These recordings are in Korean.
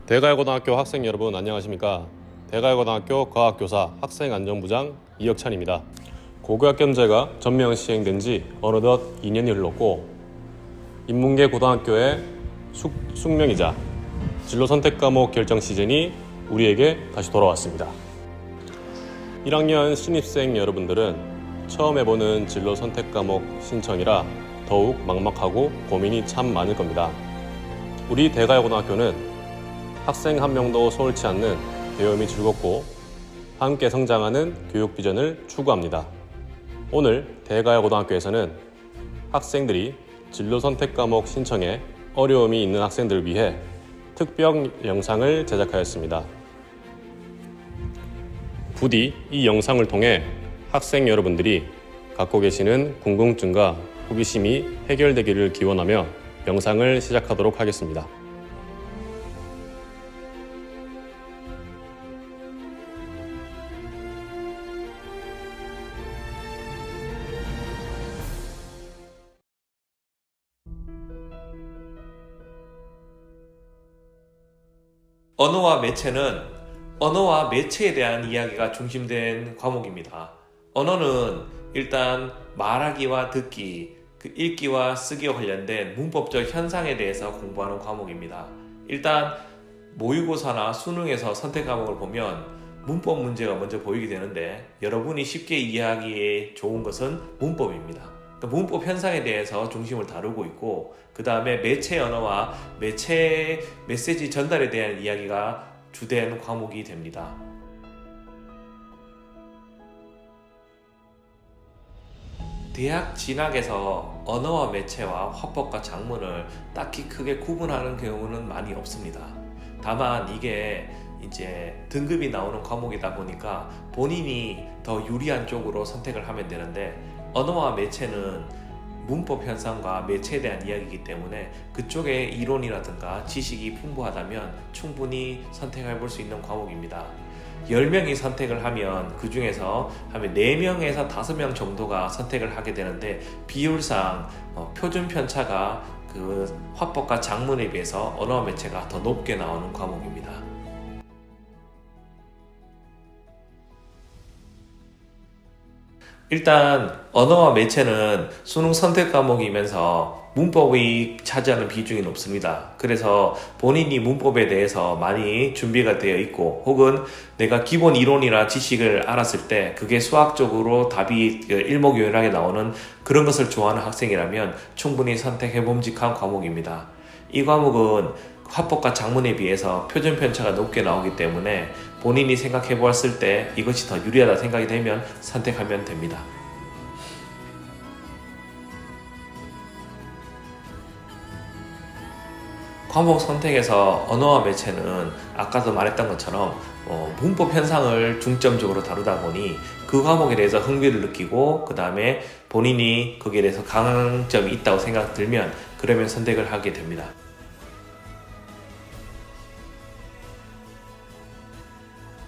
대가야고등학교 학생 여러분 안녕하십니까. 대가야고등학교 과학교사 학생안전부장 이혁찬입니다. 고교학 견제가 전면 시행된 지 어느덧 2년이 흘렀고 인문계 고등학교의 숙명이자 진로 선택 과목 결정 시즌이 우리에게 다시 돌아왔습니다. 1학년 신입생 여러분들은 처음 해보는 진로 선택 과목 신청이라 더욱 막막하고 고민이 참 많을 겁니다. 우리 대가야고등학교는 학생 한 명도 서울치 않는 배움이 즐겁고 함께 성장하는 교육 비전을 추구합니다. 오늘 대가야고등학교에서는 학생들이 진로 선택 과목 신청에 어려움이 있는 학생들을 위해 특별 영상을 제작하였습니다. 부디 이 영상을 통해 학생 여러분들이 갖고 계시는 궁금증과 호기심이 해결되기를 기원하며 영상을 시작하도록 하겠습니다. 언어와 매체는 언어와 매체에 대한 이야기가 중심된 과목입니다. 언어는 일단 말하기와 듣기, 읽기와 쓰기와 관련된 문법적 현상에 대해서 공부하는 과목입니다. 일단 모의고사나 수능에서 선택 과목을 보면 문법 문제가 먼저 보이게 되는데 여러분이 쉽게 이해하기에 좋은 것은 문법입니다. 문법 현상에 대해서 중심을 다루고 있고 그 다음에 매체 언어와 매체 메시지 전달에 대한 이야기가 주된 과목이 됩니다. 대학 진학에서 언어와 매체와 화법과 작문을 딱히 크게 구분하는 경우는 많이 없습니다. 다만 이게 이제 등급이 나오는 과목이다 보니까 본인이 더 유리한 쪽으로 선택을 하면 되는데 언어와 매체는 문법 현상과 매체에 대한 이야기이기 때문에 그쪽의 이론이라든가 지식이 풍부하다면 충분히 선택해 볼 수 있는 과목입니다. 10명이 선택을 하면 그 중에서 4명에서 5명 정도가 선택을 하게 되는데 비율상 표준 편차가 그 화법과 작문에 비해서 언어와 매체가 더 높게 나오는 과목입니다. 일단 언어와 매체는 수능 선택 과목이면서 문법이 차지하는 비중이 높습니다. 그래서 본인이 문법에 대해서 많이 준비가 되어 있고 혹은 내가 기본 이론이나 지식을 알았을 때 그게 수학적으로 답이 일목요연하게 나오는 그런 것을 좋아하는 학생이라면 충분히 선택해 봄직한 과목입니다. 이 과목은 화법과 작문에 비해서 표준 편차가 높게 나오기 때문에 본인이 생각해 보았을 때 이것이 더 유리하다 생각이 되면 선택하면 됩니다. 과목 선택에서 언어와 매체는 아까도 말했던 것처럼 문법 현상을 중점적으로 다루다 보니 그 과목에 대해서 흥미를 느끼고 그 다음에 본인이 거기에 대해서 강점이 있다고 생각 들면 그러면 선택을 하게 됩니다.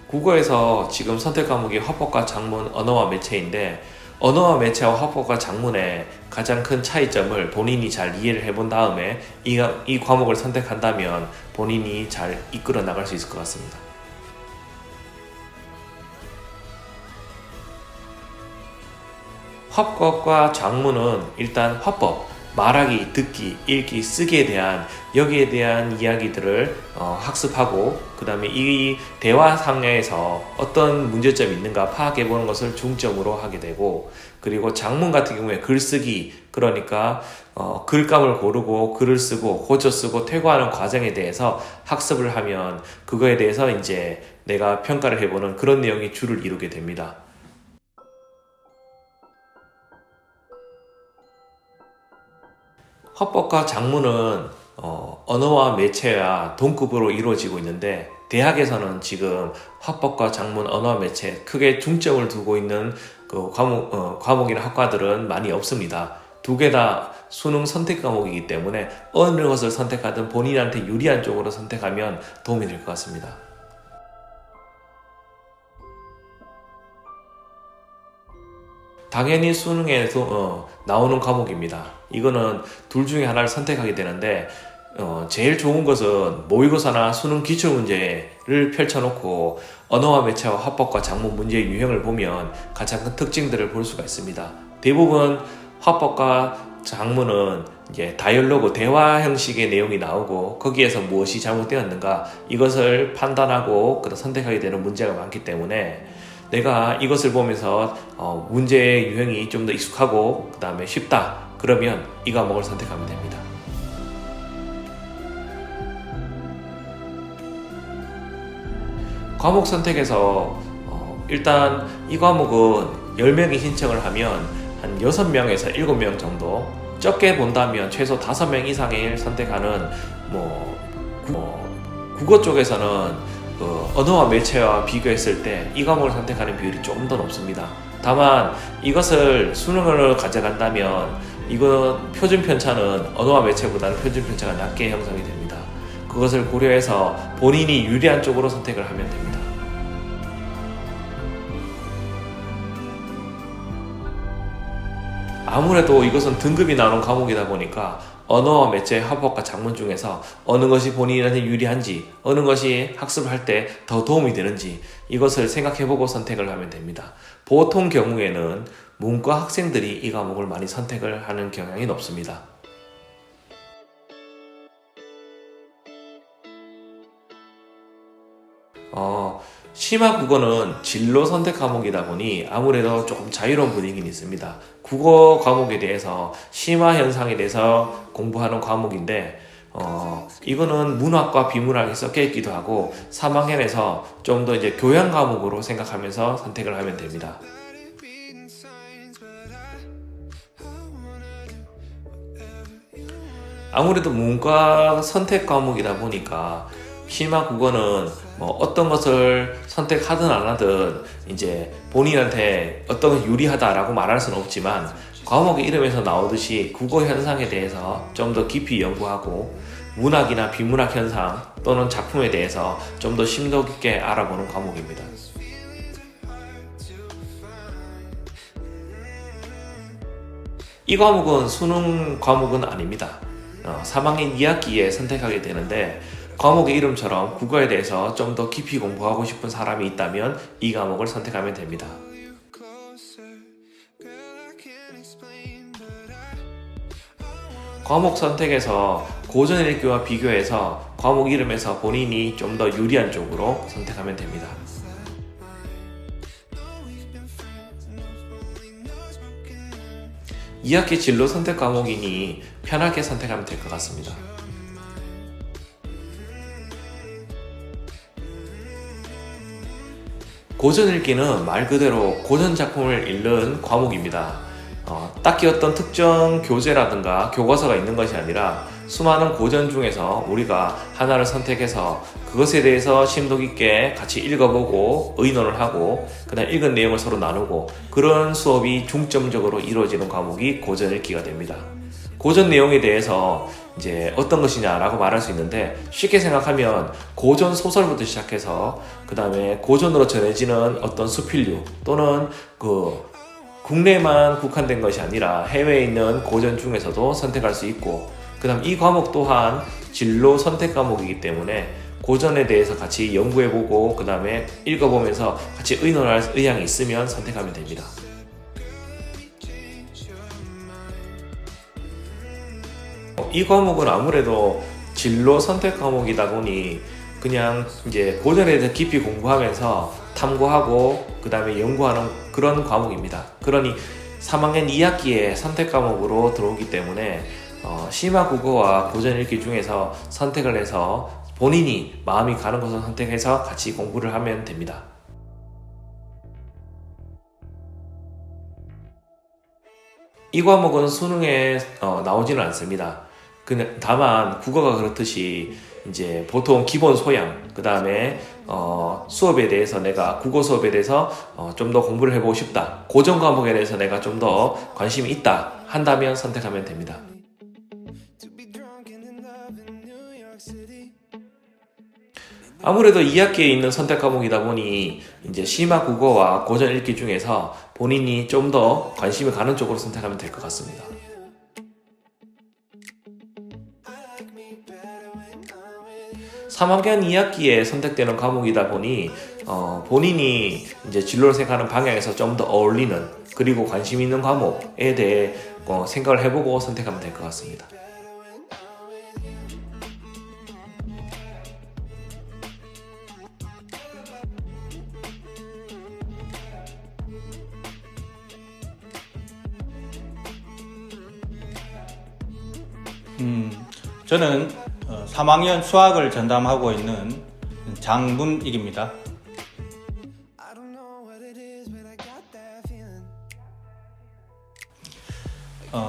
국어에서 지금 선택 과목이 화법과 작문, 언어와 매체인데 언어와 매체와 화법과 작문의 가장 큰 차이점을 본인이 잘 이해를 해본 다음에 이 과목을 선택한다면 본인이 잘 이끌어 나갈 수 있을 것 같습니다. 화법과 작문은 일단 화법, 말하기, 듣기, 읽기, 쓰기에 대한 여기에 대한 이야기들을 학습하고 그 다음에 이 대화상에서 어떤 문제점이 있는가 파악해보는 것을 중점으로 하게 되고 그리고 작문 같은 경우에 글쓰기 그러니까 글감을 고르고 글을 쓰고 고쳐 쓰고 퇴고하는 과정에 대해서 학습을 하면 그거에 대해서 이제 내가 평가를 해보는 그런 내용이 주를 이루게 됩니다. 화법과 작문은 언어와 매체와 동급으로 이루어지고 있는데 대학에서는 지금 화법과 작문, 언어와 매체 크게 중점을 두고 있는 그 과목이나 학과들은 많이 없습니다. 두 개 다 수능 선택 과목이기 때문에 어느 것을 선택하든 본인한테 유리한 쪽으로 선택하면 도움이 될 것 같습니다. 당연히 수능에서 나오는 과목입니다. 이거는 둘 중에 하나를 선택하게 되는데 제일 좋은 것은 모의고사나 수능 기출문제를 펼쳐놓고 언어와 매체와 화법과 작문 문제의 유형을 보면 가장 큰 특징들을 볼 수가 있습니다. 대부분 화법과 작문은 이제 다이얼로그 대화 형식의 내용이 나오고 거기에서 무엇이 잘못되었는가 이것을 판단하고 선택하게 되는 문제가 많기 때문에 내가 이것을 보면서 문제의 유형이 좀 더 익숙하고 그 다음에 쉽다 그러면 이 과목을 선택하면 됩니다. 과목 선택에서 일단 이 과목은 10명이 신청을 하면 한 6명에서 7명 정도, 적게 본다면 최소 5명 이상을 선택하는 국어 쪽에서는 언어와 매체와 비교했을 때 이 과목을 선택하는 비율이 조금 더 높습니다. 다만 이것을 수능을 가져간다면 이건 표준 편차는 언어와 매체보다는 표준 편차가 낮게 형성이 됩니다. 그것을 고려해서 본인이 유리한 쪽으로 선택을 하면 됩니다. 아무래도 이것은 등급이 나눈 과목이다 보니까 언어와 매체, 화법과 작문 중에서 어느 것이 본인한테 유리한지, 어느 것이 학습할 때 더 도움이 되는지 이것을 생각해보고 선택을 하면 됩니다. 보통 경우에는 문과 학생들이 이 과목을 많이 선택을 하는 경향이 높습니다. 심화 국어는 진로 선택 과목이다 보니 아무래도 조금 자유로운 분위기는 있습니다. 국어 과목에 대해서 심화 현상에 대해서 공부하는 과목인데 이거는 문학과 비문학이 섞여 있기도 하고 3학년에서 좀 더 이제 교양 과목으로 생각하면서 선택을 하면 됩니다. 아무래도 문과 선택 과목이다 보니까 심화 국어는 어떤 것을 선택하든 안 하든 이제 본인한테 어떤 것이 유리하다라고 말할 수는 없지만 과목의 이름에서 나오듯이 국어 현상에 대해서 좀 더 깊이 연구하고 문학이나 비문학 현상 또는 작품에 대해서 좀 더 심도 깊게 알아보는 과목입니다. 이 과목은 수능 과목은 아닙니다. 3학년 2학기에 선택하게 되는데 과목의 이름처럼 국어에 대해서 좀 더 깊이 공부하고 싶은 사람이 있다면 이 과목을 선택하면 됩니다. 과목 선택에서 고전 읽기와 비교해서 과목 이름에서 본인이 좀 더 유리한 쪽으로 선택하면 됩니다. 2학기 진로 선택 과목이니 편하게 선택하면 될 것 같습니다. 고전 읽기는 말 그대로 고전 작품을 읽는 과목입니다. 딱히 어떤 특정 교재라든가 교과서가 있는 것이 아니라 수많은 고전 중에서 우리가 하나를 선택해서 그것에 대해서 심도 깊게 같이 읽어보고 의논을 하고 그다음 읽은 내용을 서로 나누고 그런 수업이 중점적으로 이루어지는 과목이 고전 읽기가 됩니다. 고전 내용에 대해서 이제 어떤 것이냐라고 말할 수 있는데 쉽게 생각하면 고전 소설부터 시작해서 그 다음에 고전으로 전해지는 어떤 수필류 또는 국내만 국한된 것이 아니라 해외에 있는 고전 중에서도 선택할 수 있고 그 다음 이 과목 또한 진로 선택 과목이기 때문에 고전에 대해서 같이 연구해보고 그 다음에 읽어보면서 같이 의논할 의향이 있으면 선택하면 됩니다. 이 과목은 아무래도 진로 선택 과목이다 보니 그냥 이제 고전에 대해서 깊이 공부하면서 탐구하고 그 다음에 연구하는 그런 과목입니다. 그러니 3학년 2학기에 선택 과목으로 들어오기 때문에 심화 국어와 고전 읽기 중에서 선택을 해서 본인이 마음이 가는 것을 선택해서 같이 공부를 하면 됩니다. 이 과목은 수능에 나오지는 않습니다. 다만 국어가 그렇듯이 이제 보통 기본 소양, 그 다음에 수업에 대해서 내가 국어 수업에 대해서 좀 더 공부를 해보고 싶다. 고전 과목에 대해서 내가 좀 더 관심이 있다 한다면 선택하면 됩니다. 아무래도 2학기에 있는 선택 과목이다 보니 이제 심화 국어와 고전 읽기 중에서 본인이 좀 더 관심이 가는 쪽으로 선택하면 될 것 같습니다. 3학년 2학기에 선택되는 과목이다 보니 본인이 이제 진로를 생각하는 방향에서 좀 더 어울리는 그리고 관심 있는 과목에 대해 생각을 해보고 선택하면 될 것 같습니다. 저는 3학년 수학을 전담하고 있는 장문익입니다.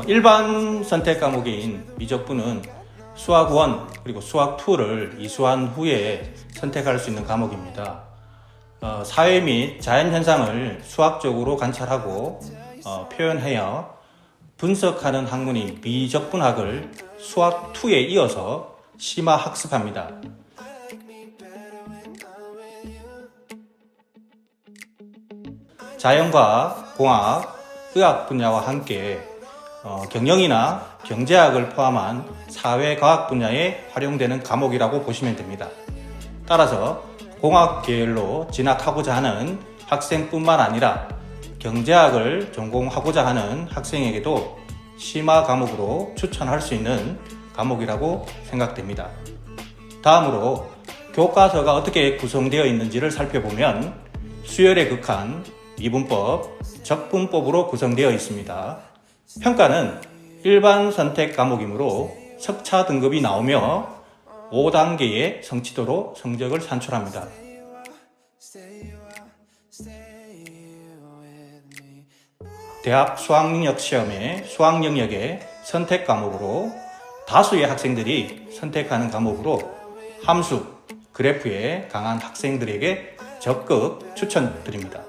일반 선택 과목인 미적분은 수학 1 그리고 수학 2를 이수한 후에 선택할 수 있는 과목입니다. 사회 및 자연 현상을 수학적으로 관찰하고 표현하여 분석하는 학문인 미적분학을 수학 2에 이어서 심화 학습합니다. 자연과학, 공학, 의학 분야와 함께 경영이나 경제학을 포함한 사회과학 분야에 활용되는 과목이라고 보시면 됩니다. 따라서 공학 계열로 진학하고자 하는 학생뿐만 아니라 경제학을 전공하고자 하는 학생에게도 심화 과목으로 추천할 수 있는 과목이라고 생각됩니다. 다음으로 교과서가 어떻게 구성되어 있는지를 살펴보면 수열에 극한 미분법, 적분법으로 구성되어 있습니다. 평가는 일반 선택 과목이므로 석차 등급이 나오며 5단계의 성취도로 성적을 산출합니다. 대학 수학능력 시험의 수학 영역의 선택 과목으로 다수의 학생들이 선택하는 과목으로 함수, 그래프에 강한 학생들에게 적극 추천드립니다.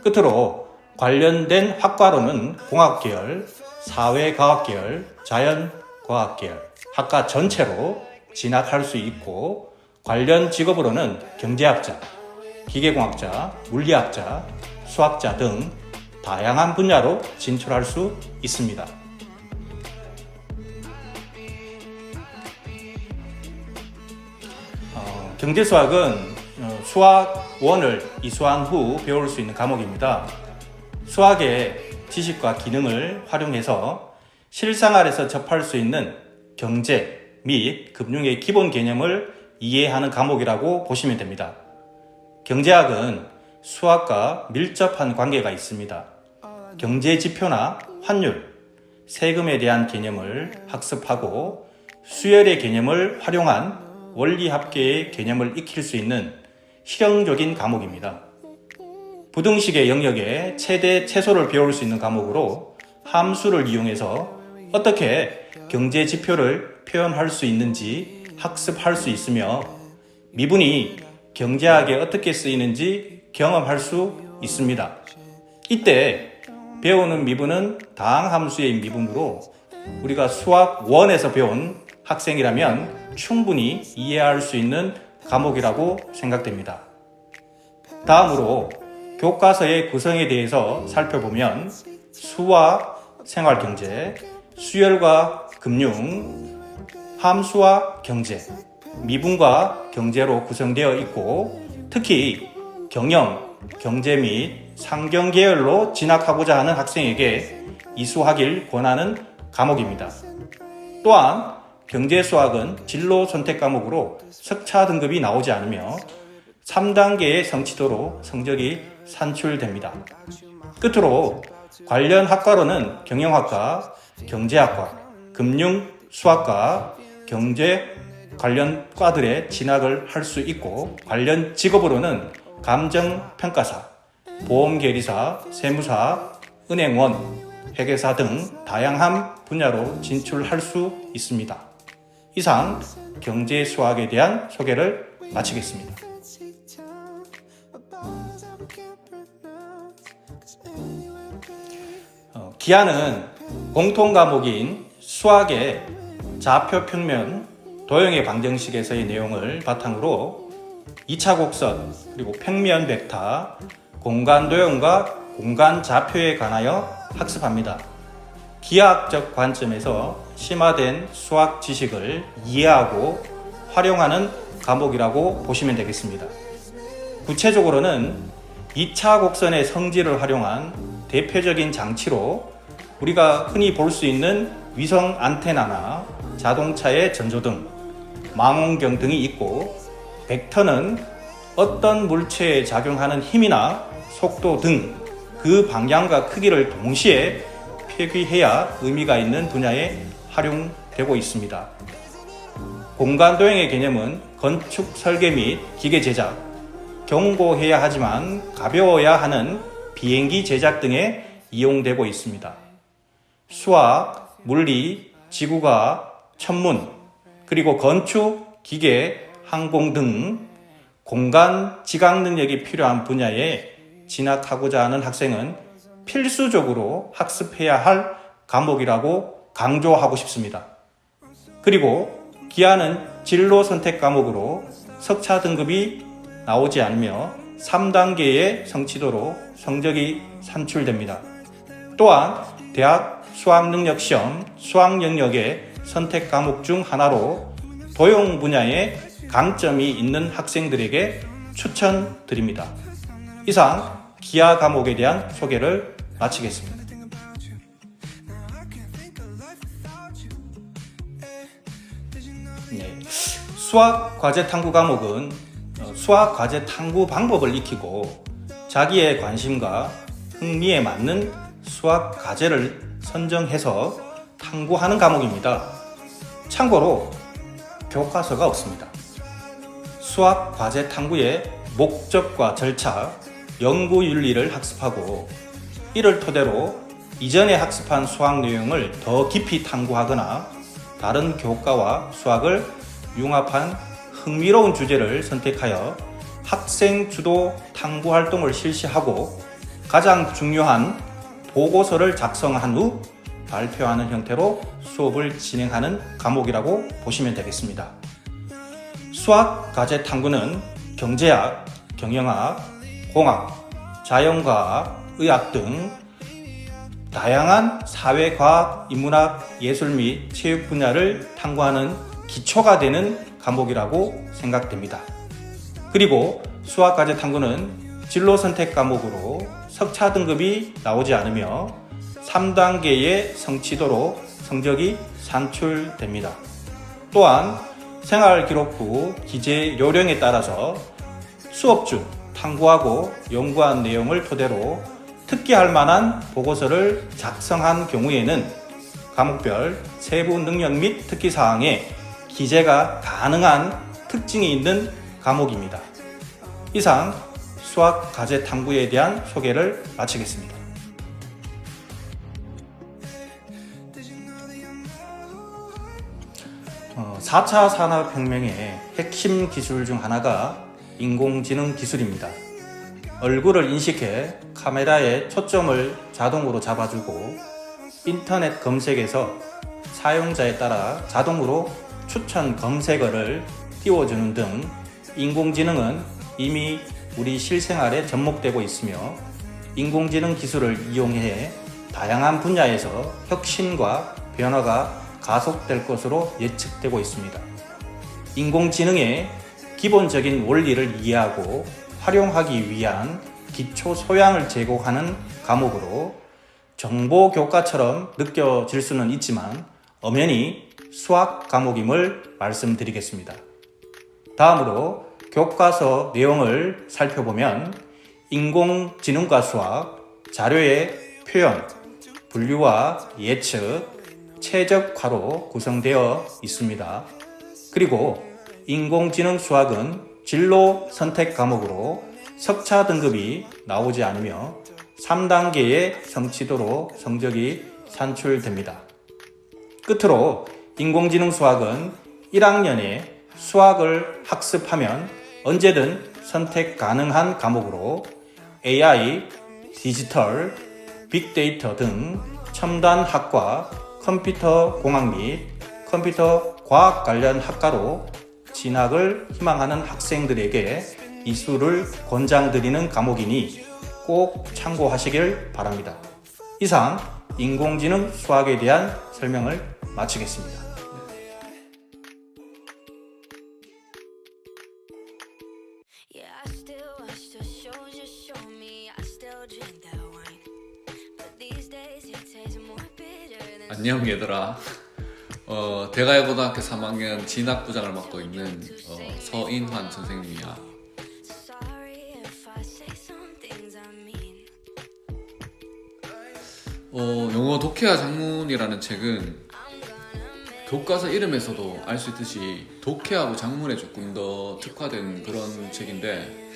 끝으로 관련된 학과로는 공학계열, 사회과학계열, 자연과학계열, 학과 전체로 진학할 수 있고 관련 직업으로는 경제학자, 기계공학자, 물리학자, 수학자 등 다양한 분야로 진출할 수 있습니다. 경제수학은 수학 1을 이수한 후 배울 수 있는 과목입니다. 수학의 지식과 기능을 활용해서 실생활에서 접할 수 있는 경제 및 금융의 기본 개념을 이해하는 과목이라고 보시면 됩니다. 경제학은 수학과 밀접한 관계가 있습니다. 경제 지표나 환율, 세금에 대한 개념을 학습하고 수열의 개념을 활용한 원리합계의 개념을 익힐 수 있는 실용적인 과목입니다. 부등식의 영역에 최대 최소를 배울 수 있는 과목으로 함수를 이용해서 어떻게 경제 지표를 표현할 수 있는지 학습할 수 있으며 미분이 경제학에 어떻게 쓰이는지 경험할 수 있습니다. 이때 배우는 미분은 다항함수의 미분으로 우리가 수학 1에서 배운 학생이라면 충분히 이해할 수 있는 과목이라고 생각됩니다. 다음으로 교과서의 구성에 대해서 살펴보면 수학, 생활경제, 수열과 금융, 함수와 경제, 미분과 경제로 구성되어 있고 특히 경영, 경제 및 상경 계열로 진학하고자 하는 학생에게 이수하길 권하는 과목입니다. 또한 경제수학은 진로 선택 과목으로 석차 등급이 나오지 않으며 3단계의 성취도로 성적이 산출됩니다. 끝으로 관련 학과로는 경영학과, 경제학과, 금융수학과, 경제 관련 과들에 진학을 할 수 있고 관련 직업으로는 감정평가사, 보험계리사, 세무사, 은행원, 회계사 등 다양한 분야로 진출할 수 있습니다. 이상 경제수학에 대한 소개를 마치겠습니다. 기하는 공통과목인 수학의 좌표 평면, 도형의 방정식에서의 내용을 바탕으로 2차 곡선, 그리고 평면 벡터, 공간 도형과 공간 좌표에 관하여 학습합니다. 기하학적 관점에서 심화된 수학 지식을 이해하고 활용하는 과목이라고 보시면 되겠습니다. 구체적으로는 2차 곡선의 성질을 활용한 대표적인 장치로 우리가 흔히 볼 수 있는 위성 안테나나 자동차의 전조등, 망원경 등이 있고, 벡터는 어떤 물체에 작용하는 힘이나 속도 등 그 방향과 크기를 동시에 표기해야 의미가 있는 분야에 활용되고 있습니다. 공간 도형의 개념은 건축 설계 및 기계 제작, 견고해야 하지만 가벼워야 하는 비행기 제작 등에 이용되고 있습니다. 수학, 물리, 지구과학, 천문, 그리고 건축, 기계, 항공 등 공간 지각 능력이 필요한 분야에 진학하고자 하는 학생은 필수적으로 학습해야 할 과목이라고 강조하고 싶습니다. 그리고 기하는 진로 선택 과목으로 석차 등급이 나오지 않으며 3단계의 성취도로 성적이 산출됩니다. 또한 대학 수학능력시험 수학 영역의 선택 과목 중 하나로 도형 분야에 강점이 있는 학생들에게 추천드립니다. 이상 기하 과목에 대한 소개를 마치겠습니다. 수학 과제 탐구 과목은 수학 과제 탐구 방법을 익히고 자기의 관심과 흥미에 맞는 수학 과제를 선정해서 탐구하는 과목입니다. 참고로 교과서가 없습니다. 수학 과제 탐구의 목적과 절차, 연구 윤리를 학습하고 이를 토대로 이전에 학습한 수학 내용을 더 깊이 탐구하거나 다른 교과와 수학을 융합한 흥미로운 주제를 선택하여 학생 주도 탐구 활동을 실시하고 가장 중요한 보고서를 작성한 후 발표하는 형태로 수업을 진행하는 과목이라고 보시면 되겠습니다. 수학 과제 탐구는 경제학, 경영학, 공학, 자연과학, 의학 등 다양한 사회과학, 인문학, 예술 및 체육 분야를 탐구하는 기초가 되는 과목이라고 생각됩니다. 그리고 수학 과제 탐구는 진로 선택 과목으로 석차 등급이 나오지 않으며 3단계의 성취도로 성적이 산출됩니다. 또한 생활기록부 기재 요령에 따라서 수업 중 탐구하고 연구한 내용을 토대로 특기할 만한 보고서를 작성한 경우에는 과목별 세부 능력 및 특기사항에 기재가 가능한 특징이 있는 과목입니다. 이상 수학 과제 탐구에 대한 소개를 마치겠습니다. 어, 4차 산업혁명의 핵심 기술 중 하나가 인공지능 기술입니다. 얼굴을 인식해 카메라에 초점을 자동으로 잡아주고 인터넷 검색에서 사용자에 따라 자동으로 추천 검색어를 띄워주는 등 인공지능은 이미 우리 실생활에 접목되고 있으며 인공지능 기술을 이용해 다양한 분야에서 혁신과 변화가 가속될 것으로 예측되고 있습니다. 인공지능의 기본적인 원리를 이해하고 활용하기 위한 기초 소양을 제공하는 과목으로 정보 교과처럼 느껴질 수는 있지만 엄연히 수학 과목임을 말씀드리겠습니다. 다음으로 교과서 내용을 살펴보면 인공지능과 수학, 자료의 표현, 분류와 예측, 최적화로 구성되어 있습니다. 그리고 인공지능 수학은 진로 선택 과목으로 석차 등급이 나오지 않으며 3단계의 성취도로 성적이 산출됩니다. 끝으로 인공지능 수학은 1학년에 수학을 학습하면 언제든 선택 가능한 과목으로 AI, 디지털, 빅데이터 등 첨단 학과, 컴퓨터 공학 및 컴퓨터 과학 관련 학과로 진학을 희망하는 학생들에게 이수를 권장드리는 과목이니 꼭 참고하시길 바랍니다. 이상 인공지능 수학에 대한 설명을 마치겠습니다. 안녕 얘들아. 대가야고등학교 3학년 진학부장을 맡고 있는 서인환 선생님이야. 영어 독해와 장문이라는 책은 교과서 이름에서도 알 수 있듯이 독해하고 장문에 조금 더 특화된 그런 책인데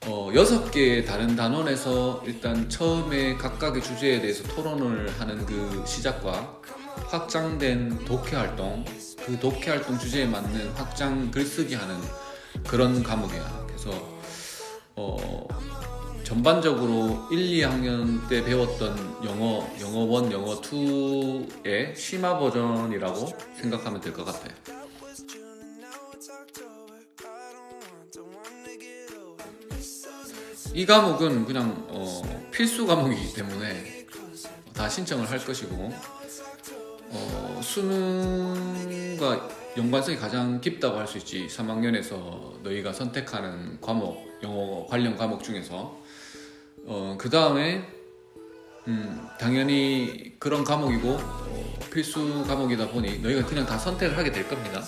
6개의 다른 단원에서 일단 처음에 각각의 주제에 대해서 토론을 하는 그 시작과 확장된 독해 활동, 그 독해 활동 주제에 맞는 확장 글쓰기 하는 그런 과목이야. 그래서 전반적으로 1, 2학년 때 배웠던 영어 1, 영어 2의 심화 버전이라고 생각하면 될 것 같아. 이 과목은 그냥 필수 과목이기 때문에 다 신청을 할 것이고 수능과 연관성이 가장 깊다고 할 수 있지. 3학년에서 너희가 선택하는 과목, 영어 관련 과목 중에서 그 다음에 당연히 그런 과목이고 필수 과목이다 보니 너희가 그냥 다 선택을 하게 될 겁니다.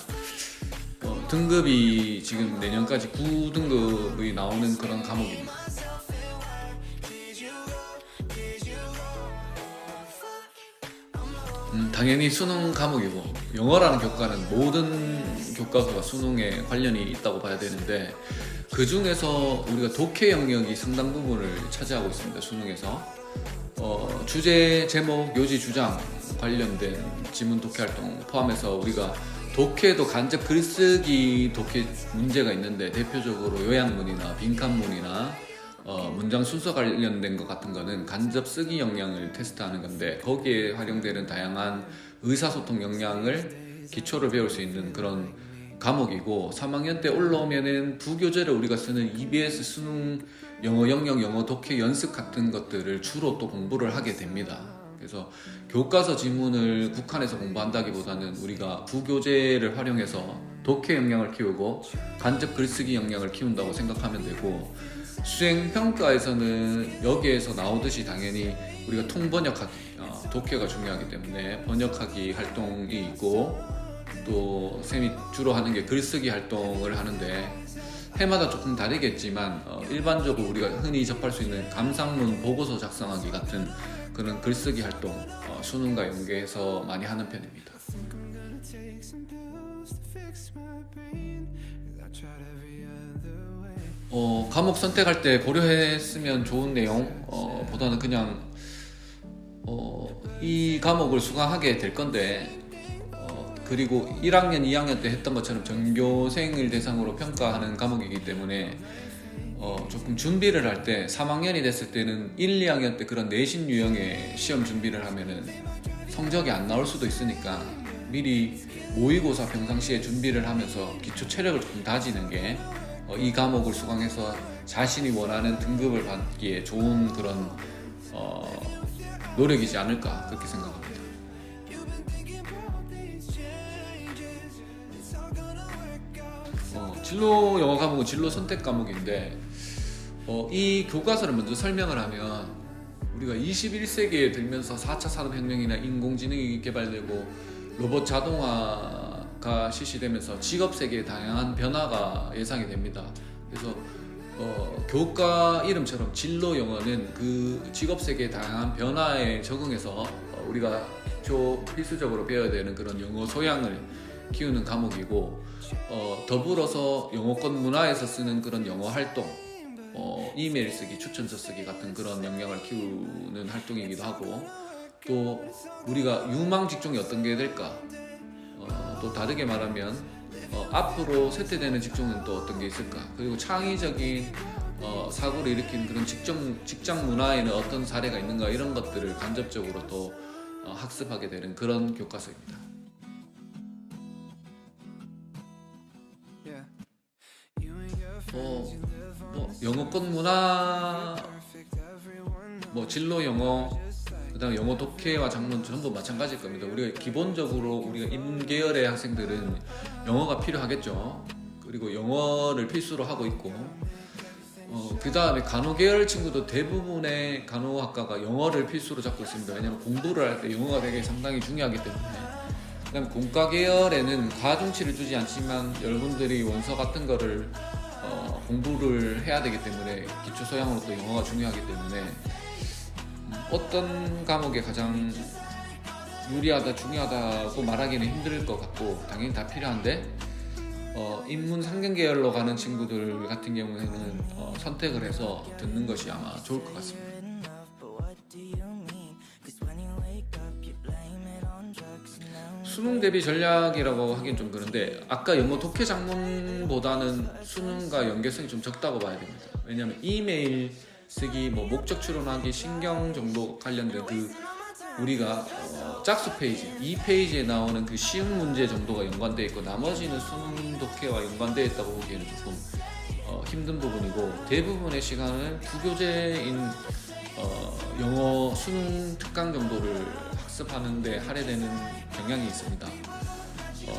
등급이 지금 내년까지 9등급이 나오는 그런 과목입니다. 당연히 수능 과목이고 영어라는 교과는 모든 교과서가 수능에 관련이 있다고 봐야 되는데 그 중에서 우리가 독해 영역이 상당 부분을 차지하고 있습니다. 수능에서 주제, 제목, 요지, 주장 관련된 지문 독해 활동 포함해서 우리가 독해도 간접 글쓰기 독해 문제가 있는데 대표적으로 요약문이나 빈칸문이나 문장 순서 관련된 것 같은 거는 간접 쓰기 역량을 테스트하는 건데 거기에 활용되는 다양한 의사소통 역량을 기초를 배울 수 있는 그런 과목이고 3학년 때 올라오면은 부교재를 우리가 쓰는 EBS 수능 영어 영역 영어 독해 연습 같은 것들을 주로 또 공부를 하게 됩니다. 그래서 교과서 지문을 국한해서 공부한다기보다는 우리가 부교재를 활용해서 독해 역량을 키우고 간접 글쓰기 역량을 키운다고 생각하면 되고 수행평가에서는 여기에서 나오듯이 당연히 우리가 통번역하기, 독해가 중요하기 때문에 번역하기 활동이 있고 또 쌤이 주로 하는 게 글쓰기 활동을 하는데 해마다 조금 다르겠지만 일반적으로 우리가 흔히 접할 수 있는 감상문 보고서 작성하기 같은 그런 글쓰기 활동 수능과 연계해서 많이 하는 편입니다. 과목 선택할 때 고려했으면 좋은 내용 보다는 그냥 이 과목을 수강하게 될 건데 그리고 1학년, 2학년 때 했던 것처럼 전교생을 대상으로 평가하는 과목이기 때문에 조금 준비를 할 때 3학년이 됐을 때는 1, 2학년 때 그런 내신 유형의 시험 준비를 하면은 성적이 안 나올 수도 있으니까 미리 모의고사 평상시에 준비를 하면서 기초 체력을 조금 다지는 게 이 과목을 수강해서 자신이 원하는 등급을 받기에 좋은 그런 노력이지 않을까 그렇게 생각합니다. 진로 영어 과목은 진로 선택 과목인데 이 교과서를 먼저 설명을 하면 우리가 21세기에 들면서 4차 산업혁명이나 인공지능이 개발되고 로봇 자동화가 실시되면서 직업 세계의 다양한 변화가 예상이 됩니다. 그래서 교과 이름처럼 진로 영어는 그 직업 세계의 다양한 변화에 적응해서 우리가 필수적으로 배워야 되는 그런 영어 소양을 키우는 과목이고 더불어서 영어권 문화에서 쓰는 그런 영어 활동 이메일 쓰기, 추천서 쓰기 같은 그런 역량을 키우는 활동이기도 하고 또 우리가 유망 직종이 어떤 게 될까 또 다르게 말하면 앞으로 쇠퇴되는 직종은 또 어떤 게 있을까 그리고 창의적인 사고를 일으키는 그런 직장 문화에는 어떤 사례가 있는가 이런 것들을 간접적으로 또 학습하게 되는 그런 교과서입니다. 영어권 문화, 진로 영어, 그다음 영어 독해와 장문 전부 마찬가지일 겁니다. 우리가 기본적으로 우리가 인계열의 학생들은 영어가 필요하겠죠. 그리고 영어를 필수로 하고 있고 그 다음에 간호 계열 친구도 대부분의 간호학과가 영어를 필수로 잡고 있습니다. 왜냐하면 공부를 할 때 영어가 되게 상당히 중요하기 때문에. 그다음 공과 계열에는 과중치를 주지 않지만 여러분들이 원서 같은 거를 공부를 해야 되기 때문에 기초 소양으로 또 영어가 중요하기 때문에 어떤 과목에 가장 유리하다 중요하다고 말하기는 힘들 것 같고 당연히 다 필요한데 인문 상경 계열로 가는 친구들 같은 경우에는 선택을 해서 듣는 것이 아마 좋을 것 같습니다. 수능 대비 전략이라고 하긴 좀 그런데 아까 영어 독해 작문보다는 수능과 연계성이 좀 적다고 봐야 됩니다. 왜냐하면 이메일 쓰기, 뭐 목적 추론하기, 신경 정도 관련된 그 우리가 짝수 페이지, 이 페이지에 나오는 그 쉬운 문제 정도가 연관되어 있고 나머지는 수능 독해와 연관되어 있다고 보기에는 조금 힘든 부분이고 대부분의 시간은 부교재인 영어 수능 특강 정도를 학습하는 데 할애되는 경향이 있습니다.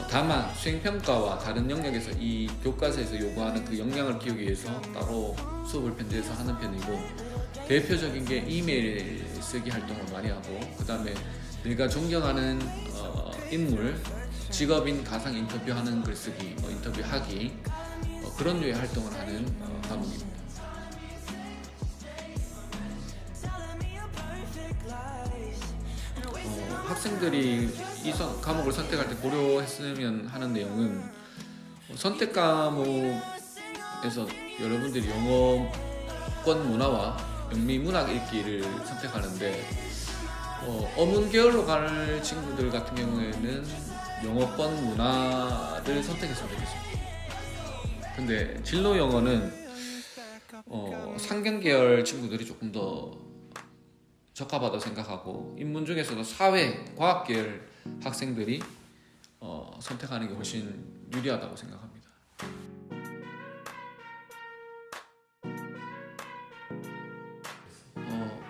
다만 수행평가와 다른 영역에서 이 교과서에서 요구하는 그 역량을 키우기 위해서 따로 수업을 편제해서 하는 편이고 대표적인 게 이메일 쓰기 활동을 많이 하고 그 다음에 내가 존경하는 인물, 직업인 가상 인터뷰하는 글쓰기, 인터뷰하기 그런 류의 활동을 하는 과목입니다. 학생들이 이 과목을 선택할 때 고려했으면 하는 내용은 선택 과목에서 여러분들이 영어권 문화와 영미 문학 읽기를 선택하는데 어문 계열로 갈 친구들 같은 경우에는 영어권 문화를 선택했으면 좋겠습니다. 근데 진로 영어는 상경 계열 친구들이 조금 더 적합하다고 생각하고 인문 중에서도 사회, 과학 계열 학생들이 선택하는 게 훨씬 유리하다고 생각합니다.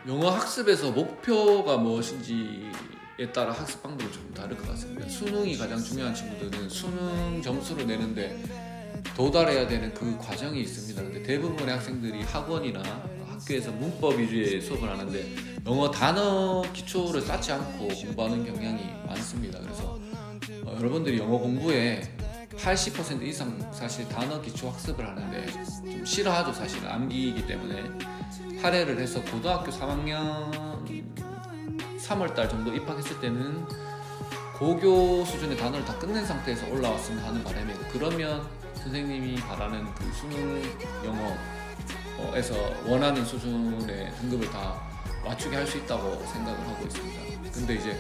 영어 학습에서 목표가 무엇인지에 따라 학습 방법이 조금 다를 것 같습니다. 수능이 가장 중요한 친구들은 수능 점수를 내는데 도달해야 되는 그 과정이 있습니다. 근데 대부분의 학생들이 학원이나 학교에서 문법 위주의 수업을 하는데 영어 단어 기초를 쌓지 않고 공부하는 경향이 많습니다. 그래서 여러분들이 영어 공부에 80% 이상 사실 단어 기초 학습을 하는데 좀 싫어하죠. 사실 암기이기 때문에 할애를 해서 고등학교 3학년 3월달 정도 입학했을 때는 고교 수준의 단어를 다 끝낸 상태에서 올라왔으면 하는 바람이고 그러면 선생님이 바라는 그 수능 영어에서 원하는 수준의 등급을 다 맞추게 할 수 있다고 생각을 하고 있습니다. 근데 이제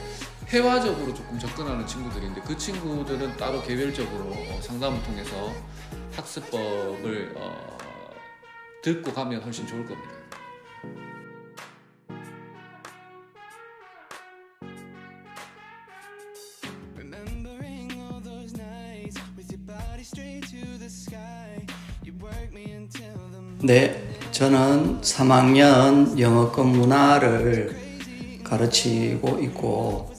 회화적으로 조금 접근하는 친구들인데 그 친구들은 따로 개별적으로 상담을 통해서 학습법을 듣고 가면 훨씬 좋을 겁니다. 네, 저는 3학년 영어권 문화를 가르치고 있고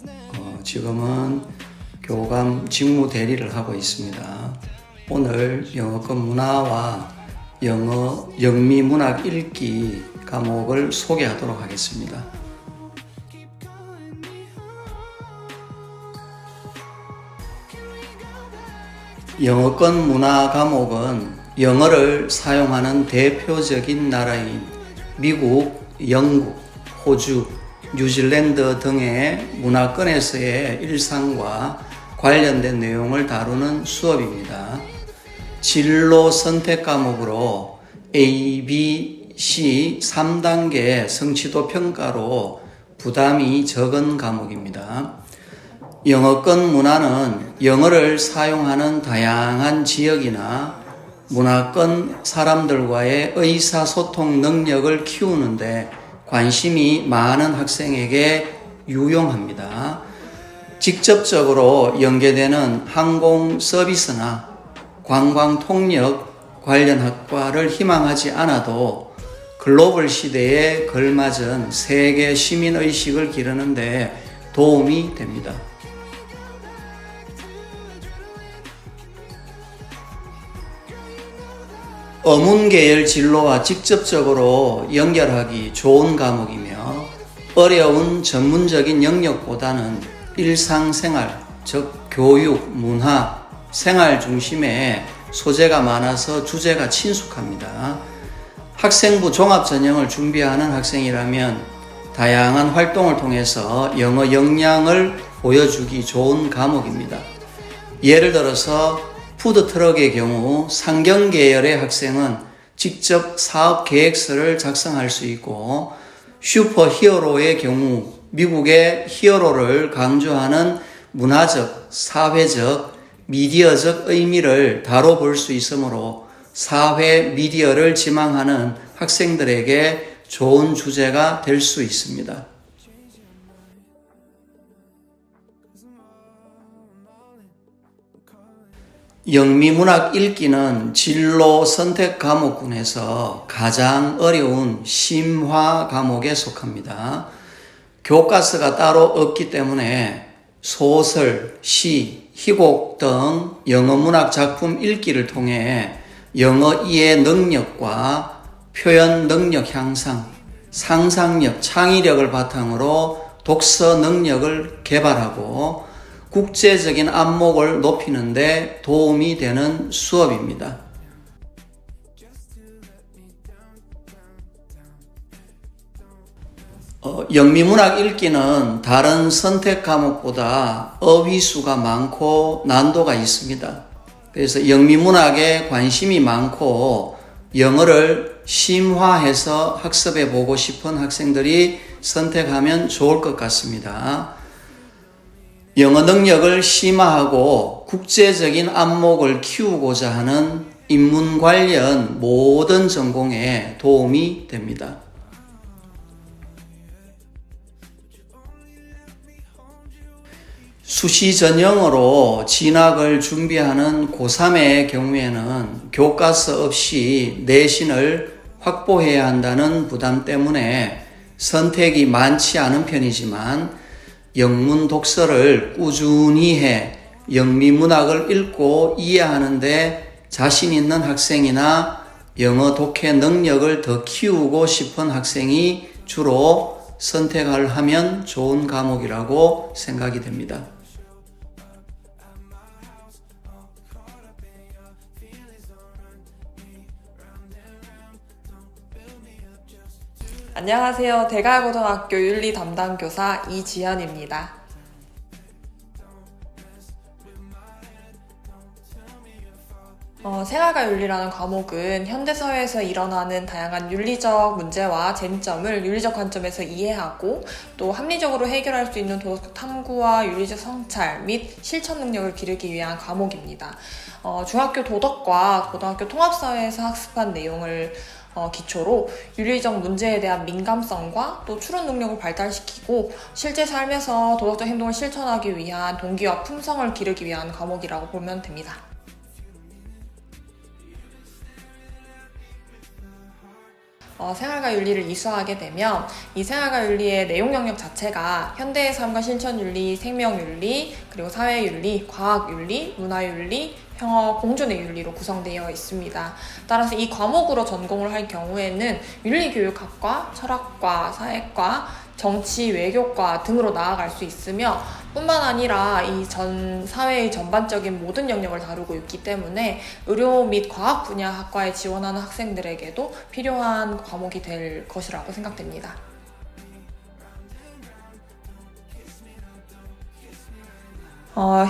지금은 교감 직무 대리를 하고 있습니다. 오늘 영어권 문화와 영미 문학 읽기 과목을 소개하도록 하겠습니다. 영어권 문화 과목은 영어를 사용하는 대표적인 나라인 미국, 영국, 호주, 뉴질랜드 등의 문화권에서의 일상과 관련된 내용을 다루는 수업입니다. 진로 선택 과목으로 A, B, C 3단계 성취도 평가로 부담이 적은 과목입니다. 영어권 문화는 영어를 사용하는 다양한 지역이나 문화권 사람들과의 의사소통 능력을 키우는데 관심이 많은 학생에게 유용합니다. 직접적으로 연계되는 항공 서비스나 관광 통역 관련 학과를 희망하지 않아도 글로벌 시대에 걸맞은 세계 시민의식을 기르는 데 도움이 됩니다. 어문계열 진로와 직접적으로 연결하기 좋은 과목이며 어려운 전문적인 영역보다는 일상생활, 즉 교육, 문화, 생활 중심의 소재가 많아서 주제가 친숙합니다. 학생부 종합전형을 준비하는 학생이라면 다양한 활동을 통해서 영어 역량을 보여주기 좋은 과목입니다. 예를 들어서 푸드트럭의 경우 상경 계열의 학생은 직접 사업 계획서를 작성할 수 있고, 슈퍼히어로의 경우 미국의 히어로를 강조하는 문화적, 사회적, 미디어적 의미를 다뤄볼 수 있으므로 사회 미디어를 지망하는 학생들에게 좋은 주제가 될 수 있습니다. 영미문학 읽기는 진로 선택 과목군에서 가장 어려운 심화 과목에 속합니다. 교과서가 따로 없기 때문에 소설, 시, 희곡 등 영어문학 작품 읽기를 통해 영어 이해 능력과 표현 능력 향상, 상상력, 창의력을 바탕으로 독서 능력을 개발하고 국제적인 안목을 높이는 데 도움이 되는 수업입니다. 영미문학 읽기는 다른 선택 과목보다 어휘수가 많고 난도가 있습니다. 그래서 영미문학에 관심이 많고 영어를 심화해서 학습해 보고 싶은 학생들이 선택하면 좋을 것 같습니다. 영어 능력을 심화하고 국제적인 안목을 키우고자 하는 인문 관련 모든 전공에 도움이 됩니다. 수시 전형으로 진학을 준비하는 고3의 경우에는 교과서 없이 내신을 확보해야 한다는 부담 때문에 선택이 많지 않은 편이지만, 영문 독서를 꾸준히 해 영미문학을 읽고 이해하는 데 자신 있는 학생이나 영어 독해 능력을 더 키우고 싶은 학생이 주로 선택을 하면 좋은 과목이라고 생각이 됩니다. 안녕하세요. 대가고등학교 윤리 담당 교사 이지연입니다. 생활과 윤리라는 과목은 현대사회에서 일어나는 다양한 윤리적 문제와 쟁점을 윤리적 관점에서 이해하고 또 합리적으로 해결할 수 있는 도덕적 탐구와 윤리적 성찰 및 실천 능력을 기르기 위한 과목입니다. 중학교 도덕과 고등학교 통합사회에서 학습한 내용을 기초로 윤리적 문제에 대한 민감성과 또 추론 능력을 발달시키고 실제 삶에서 도덕적 행동을 실천하기 위한 동기와 품성을 기르기 위한 과목이라고 보면 됩니다. 생활과 윤리를 이수하게 되면 이 생활과 윤리의 내용 영역 자체가 현대의 삶과 실천윤리, 생명윤리, 그리고 사회윤리, 과학윤리, 문화윤리, 평화, 공존의 윤리로 구성되어 있습니다. 따라서 이 과목으로 전공을 할 경우에는 윤리교육학과, 철학과, 사회과, 정치, 외교과 등으로 나아갈 수 있으며 뿐만 아니라 이 전 사회의 전반적인 모든 영역을 다루고 있기 때문에 의료 및 과학 분야 학과에 지원하는 학생들에게도 필요한 과목이 될 것이라고 생각됩니다.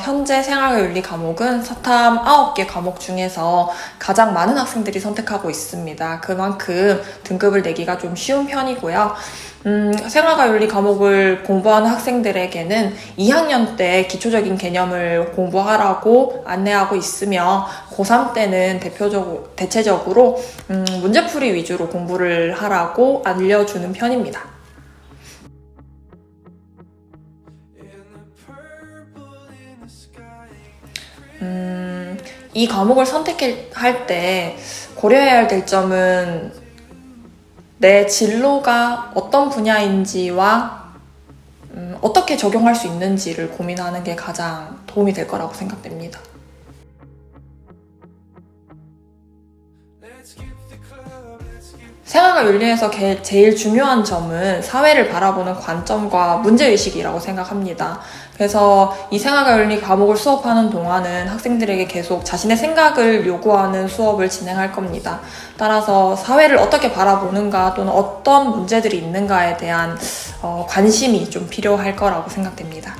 현재 생활과 윤리 과목은 사탐 9개 과목 중에서 가장 많은 학생들이 선택하고 있습니다. 그만큼 등급을 내기가 좀 쉬운 편이고요. 생활과 윤리 과목을 공부하는 학생들에게는 2학년 때 기초적인 개념을 공부하라고 안내하고 있으며 고3 때는 대체적으로 문제풀이 위주로 공부를 하라고 알려주는 편입니다. 이 과목을 선택할 때 고려해야 될 점은 내 진로가 어떤 분야인지와 어떻게 적용할 수 있는지를 고민하는 게 가장 도움이 될 거라고 생각됩니다. 생활과 윤리에서 제일 중요한 점은 사회를 바라보는 관점과 문제의식이라고 생각합니다. 그래서 이 생활과 윤리 과목을 수업하는 동안은 학생들에게 계속 자신의 생각을 요구하는 수업을 진행할 겁니다. 따라서 사회를 어떻게 바라보는가 또는 어떤 문제들이 있는가에 대한 관심이 좀 필요할 거라고 생각됩니다.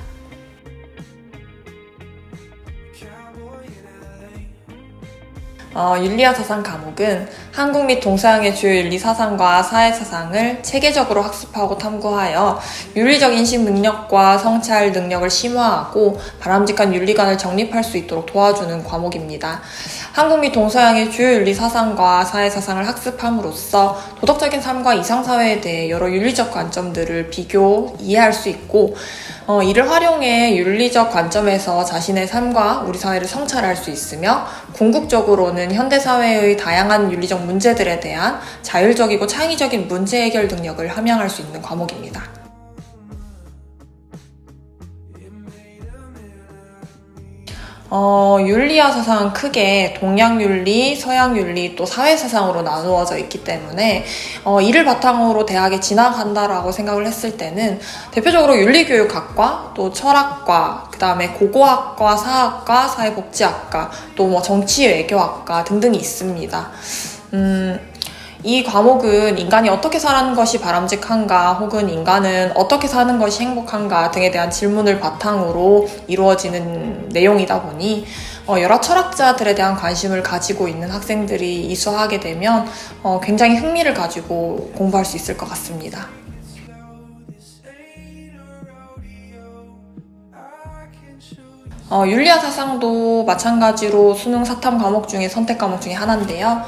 윤리와 사상 과목은 한국 및 동서양의 주요 윤리 사상과 사회 사상을 체계적으로 학습하고 탐구하여 윤리적 인식 능력과 성찰 능력을 심화하고 바람직한 윤리관을 정립할 수 있도록 도와주는 과목입니다. 한국 및 동서양의 주요 윤리 사상과 사회 사상을 학습함으로써 도덕적인 삶과 이상사회에 대해 여러 윤리적 관점들을 비교, 이해할 수 있고 이를 활용해 윤리적 관점에서 자신의 삶과 우리 사회를 성찰할 수 있으며 궁극적으로는 현대사회의 다양한 윤리적 문제들에 대한 자율적이고 창의적인 문제 해결 능력을 함양할 수 있는 과목입니다. 윤리와 사상은 크게 동양윤리, 서양윤리, 또 사회사상으로 나누어져 있기 때문에 이를 바탕으로 대학에 진학한다라고 생각을 했을 때는 대표적으로 윤리교육학과, 또 철학과, 그 다음에 고고학과, 사학과, 사회복지학과, 또 정치외교학과 등등이 있습니다. 이 과목은 인간이 어떻게 사는 것이 바람직한가 혹은 인간은 어떻게 사는 것이 행복한가 등에 대한 질문을 바탕으로 이루어지는 내용이다 보니 여러 철학자들에 대한 관심을 가지고 있는 학생들이 이수하게 되면 굉장히 흥미를 가지고 공부할 수 있을 것 같습니다. 윤리와 사상도 마찬가지로 수능 사탐 과목 중에 선택 과목 중에 하나인데요.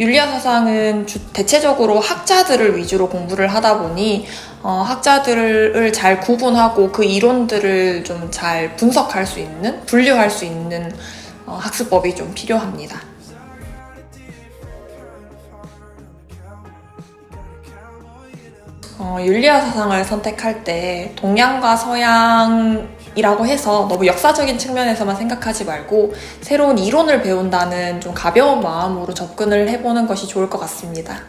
윤리와 사상은 대체적으로 학자들을 위주로 공부를 하다 보니 학자들을 잘 구분하고 그 이론들을 좀 잘 분석할 수 있는, 분류할 수 있는 학습법이 좀 필요합니다. 윤리와 사상을 선택할 때 동양과 서양이라고 해서 너무 역사적인 측면에서만 생각하지 말고 새로운 이론을 배운다는 좀 가벼운 마음으로 접근을 해보는 것이 좋을 것 같습니다.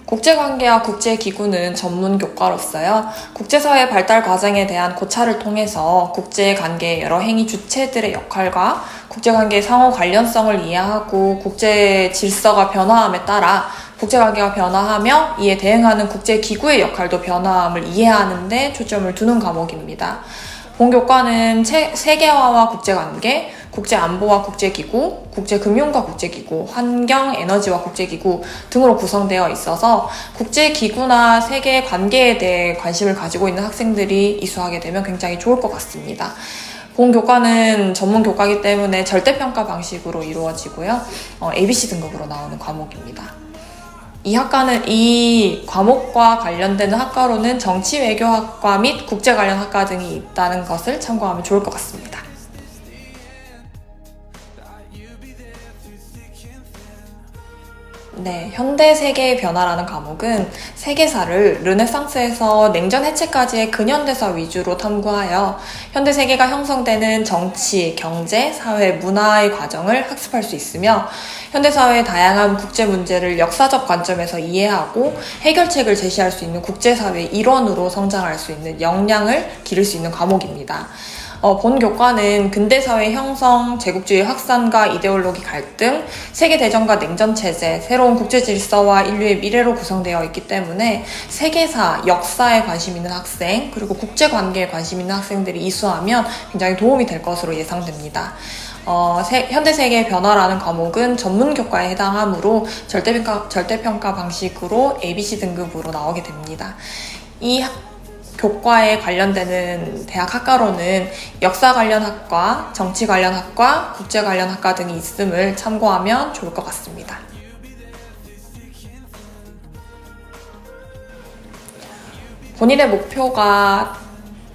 국제관계와 국제기구는 전문 교과로서요, 국제사회 발달 과정에 대한 고찰을 통해서 국제관계의 여러 행위 주체들의 역할과 국제관계의 상호 관련성을 이해하고 국제 질서가 변화함에 따라 국제관계가 변화하며 이에 대응하는 국제기구의 역할도 변화함을 이해하는 데 초점을 두는 과목입니다. 본 교과는 세계화와 국제관계, 국제안보와 국제기구, 국제금융과 국제기구, 환경, 에너지와 국제기구 등으로 구성되어 있어서 국제기구나 세계 관계에 대해 관심을 가지고 있는 학생들이 이수하게 되면 굉장히 좋을 것 같습니다. 본 교과는 전문 교과이기 때문에 절대평가 방식으로 이루어지고요. ABC 등급으로 나오는 과목입니다. 이 과목과 관련되는 학과로는 정치외교학과 및 국제 관련 학과 등이 있다는 것을 참고하면 좋을 것 같습니다. 네, 현대 세계의 변화라는 과목은 세계사를 르네상스에서 냉전 해체까지의 근현대사 위주로 탐구하여 현대 세계가 형성되는 정치, 경제, 사회, 문화의 과정을 학습할 수 있으며 현대사회의 다양한 국제 문제를 역사적 관점에서 이해하고 해결책을 제시할 수 있는 국제사회의 일원으로 성장할 수 있는 역량을 기를 수 있는 과목입니다. 본 교과는 근대사회 형성, 제국주의 확산과 이데올로기 갈등, 세계대전과 냉전체제, 새로운 국제질서와 인류의 미래로 구성되어 있기 때문에 세계사, 역사에 관심 있는 학생, 그리고 국제관계에 관심 있는 학생들이 이수하면 굉장히 도움이 될 것으로 예상됩니다. 현대세계의 변화라는 과목은 전문 교과에 해당하므로 절대평가 방식으로 ABC 등급으로 나오게 됩니다. 이 교과에 관련되는 대학 학과로는 역사 관련 학과, 정치 관련 학과, 국제 관련 학과 등이 있음을 참고하면 좋을 것 같습니다. 본인의 목표가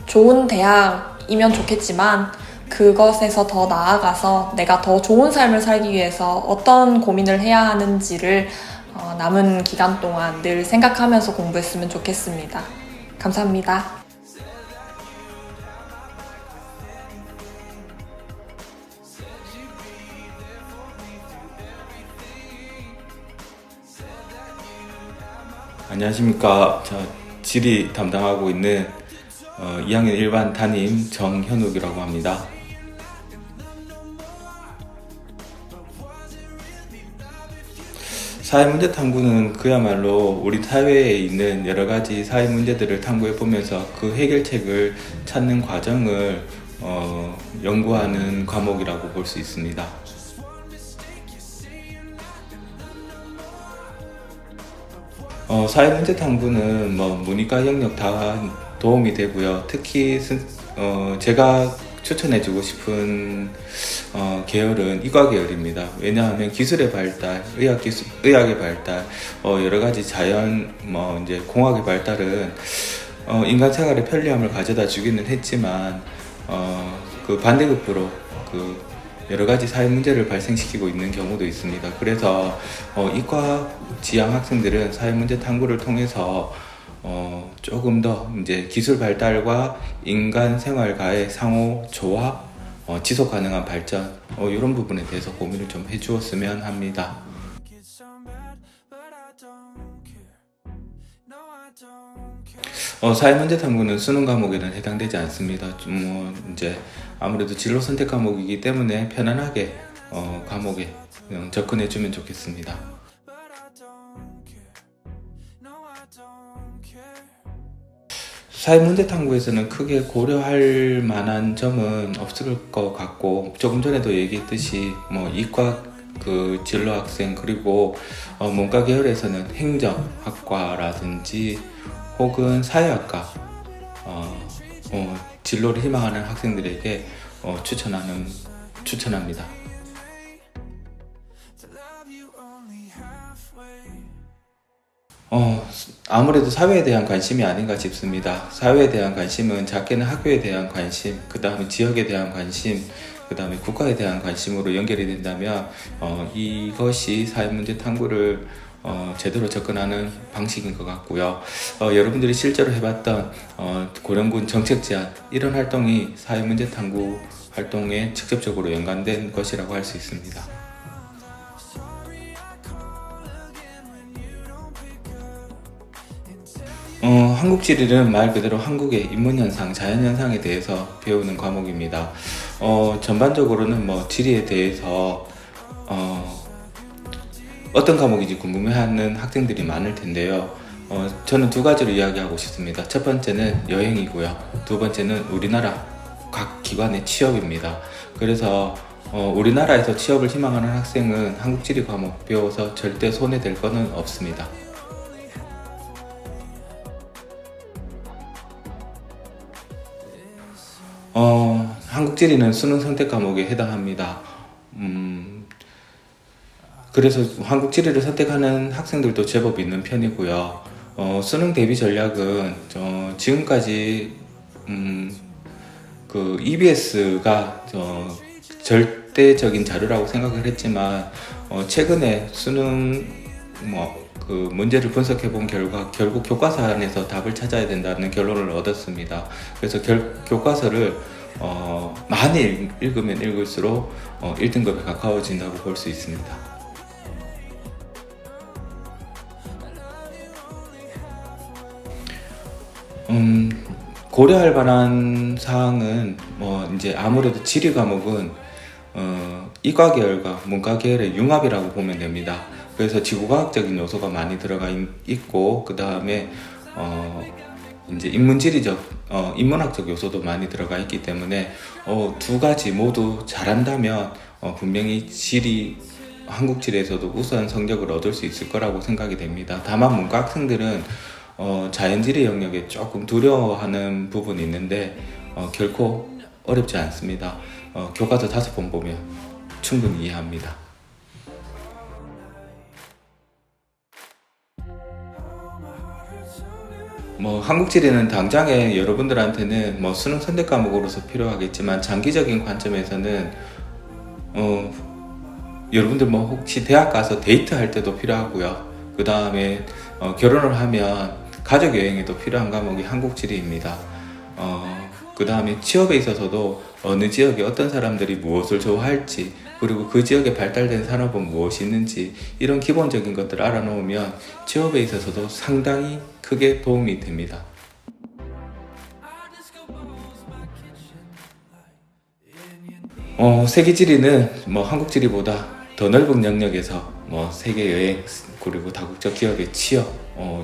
좋은 대학이면 좋겠지만 그것에서 더 나아가서 내가 더 좋은 삶을 살기 위해서 어떤 고민을 해야 하는지를 남은 기간 동안 늘 생각하면서 공부했으면 좋겠습니다. 감사합니다. 안녕하십니까. 저 지리 담당하고 있는 2학년 일반 담임 정현욱이라고 합니다. 사회문제 탐구는 그야말로 우리 사회에 있는 여러 가지 사회 문제들을 탐구해 보면서 그 해결책을 찾는 과정을 연구하는 과목이라고 볼 수 있습니다. 사회문제 탐구는 문이과 영역 다 도움이 되고요. 특히 제가 추천해주고 싶은 계열은 이과 계열입니다. 왜냐하면 기술의 발달, 의학의 발달, 여러 가지 자연, 이제 공학의 발달은 인간 생활의 편리함을 가져다 주기는 했지만 그 반대급부로 여러 가지 사회 문제를 발생시키고 있는 경우도 있습니다. 그래서 이과 지향 학생들은 사회 문제 탐구를 통해서 조금 더 이제 기술 발달과 인간 생활과의 상호 조화, 지속 가능한 발전, 이런 부분에 대해서 고민을 좀 해주었으면 합니다. 사회문제 탐구는 수능 과목에는 해당되지 않습니다. 이제 아무래도 진로 선택 과목이기 때문에 편안하게 과목에 접근해주면 좋겠습니다. 사회문제 탐구에서는 크게 고려할 만한 점은 없을 것 같고, 조금 전에도 얘기했듯이 이과 진로 학생 그리고 문과 계열에서는 행정학과라든지 혹은 사회학과 진로를 희망하는 학생들에게 추천합니다. 아무래도 사회에 대한 관심이 아닌가 싶습니다. 사회에 대한 관심은 작게는 학교에 대한 관심, 그 다음에 지역에 대한 관심, 그 다음에 국가에 대한 관심으로 연결이 된다면 이것이 사회문제 탐구를 제대로 접근하는 방식인 것 같고요. 여러분들이 실제로 해봤던 고령군 정책 제안, 이런 활동이 사회문제 탐구 활동에 직접적으로 연관된 것이라고 할 수 있습니다. 한국지리는 말 그대로 한국의 인문현상, 자연현상에 대해서 배우는 과목입니다. 전반적으로는 지리에 대해서 어떤 과목인지 궁금해하는 학생들이 많을 텐데요. 저는 두 가지로 이야기하고 싶습니다. 첫 번째는 여행이고요. 두 번째는 우리나라 각 기관의 취업입니다. 그래서 우리나라에서 취업을 희망하는 학생은 한국지리 과목 배워서 절대 손해될 거는 없습니다. 한국지리는 수능 선택 과목에 해당합니다. 그래서 한국지리를 선택하는 학생들도 제법 있는 편이고요. 수능 대비 전략은 지금까지 EBS가 절대적인 자료라고 생각을 했지만 최근에 수능 문제를 분석해본 결과 결국 교과서 안에서 답을 찾아야 된다는 결론을 얻었습니다. 그래서 교과서를 많이 읽으면 읽을수록 1등급에 가까워진다고 볼 수 있습니다. 고려할 만한 사항은 이제 아무래도 지리 과목은 이과 계열과 문과 계열의 융합이라고 보면 됩니다. 그래서 지구과학적인 요소가 많이 들어가 있고, 그 다음에 이제 인문학적 요소도 많이 들어가 있기 때문에 두 가지 모두 잘한다면 분명히 한국지리에서도 우수한 성적을 얻을 수 있을 거라고 생각이 됩니다. 다만 문과 학생들은 자연지리 영역에 조금 두려워하는 부분이 있는데 결코 어렵지 않습니다. 교과서 5번 보면 충분히 이해합니다. 한국지리는 당장에 여러분들한테는 수능 선택 과목으로서 필요하겠지만 장기적인 관점에서는 여러분들 혹시 대학 가서 데이트할 때도 필요하고요. 그 다음에 결혼을 하면 가족 여행에도 필요한 과목이 한국지리입니다. 그 다음에 취업에 있어서도 어느 지역에 어떤 사람들이 무엇을 좋아할지, 그리고 그 지역에 발달된 산업은 무엇이 있는지 이런 기본적인 것들을 알아놓으면 취업에 있어서도 상당히 크게 도움이 됩니다. 세계지리는 한국지리보다 더 넓은 영역에서 세계 여행 그리고 다국적 기업의 취업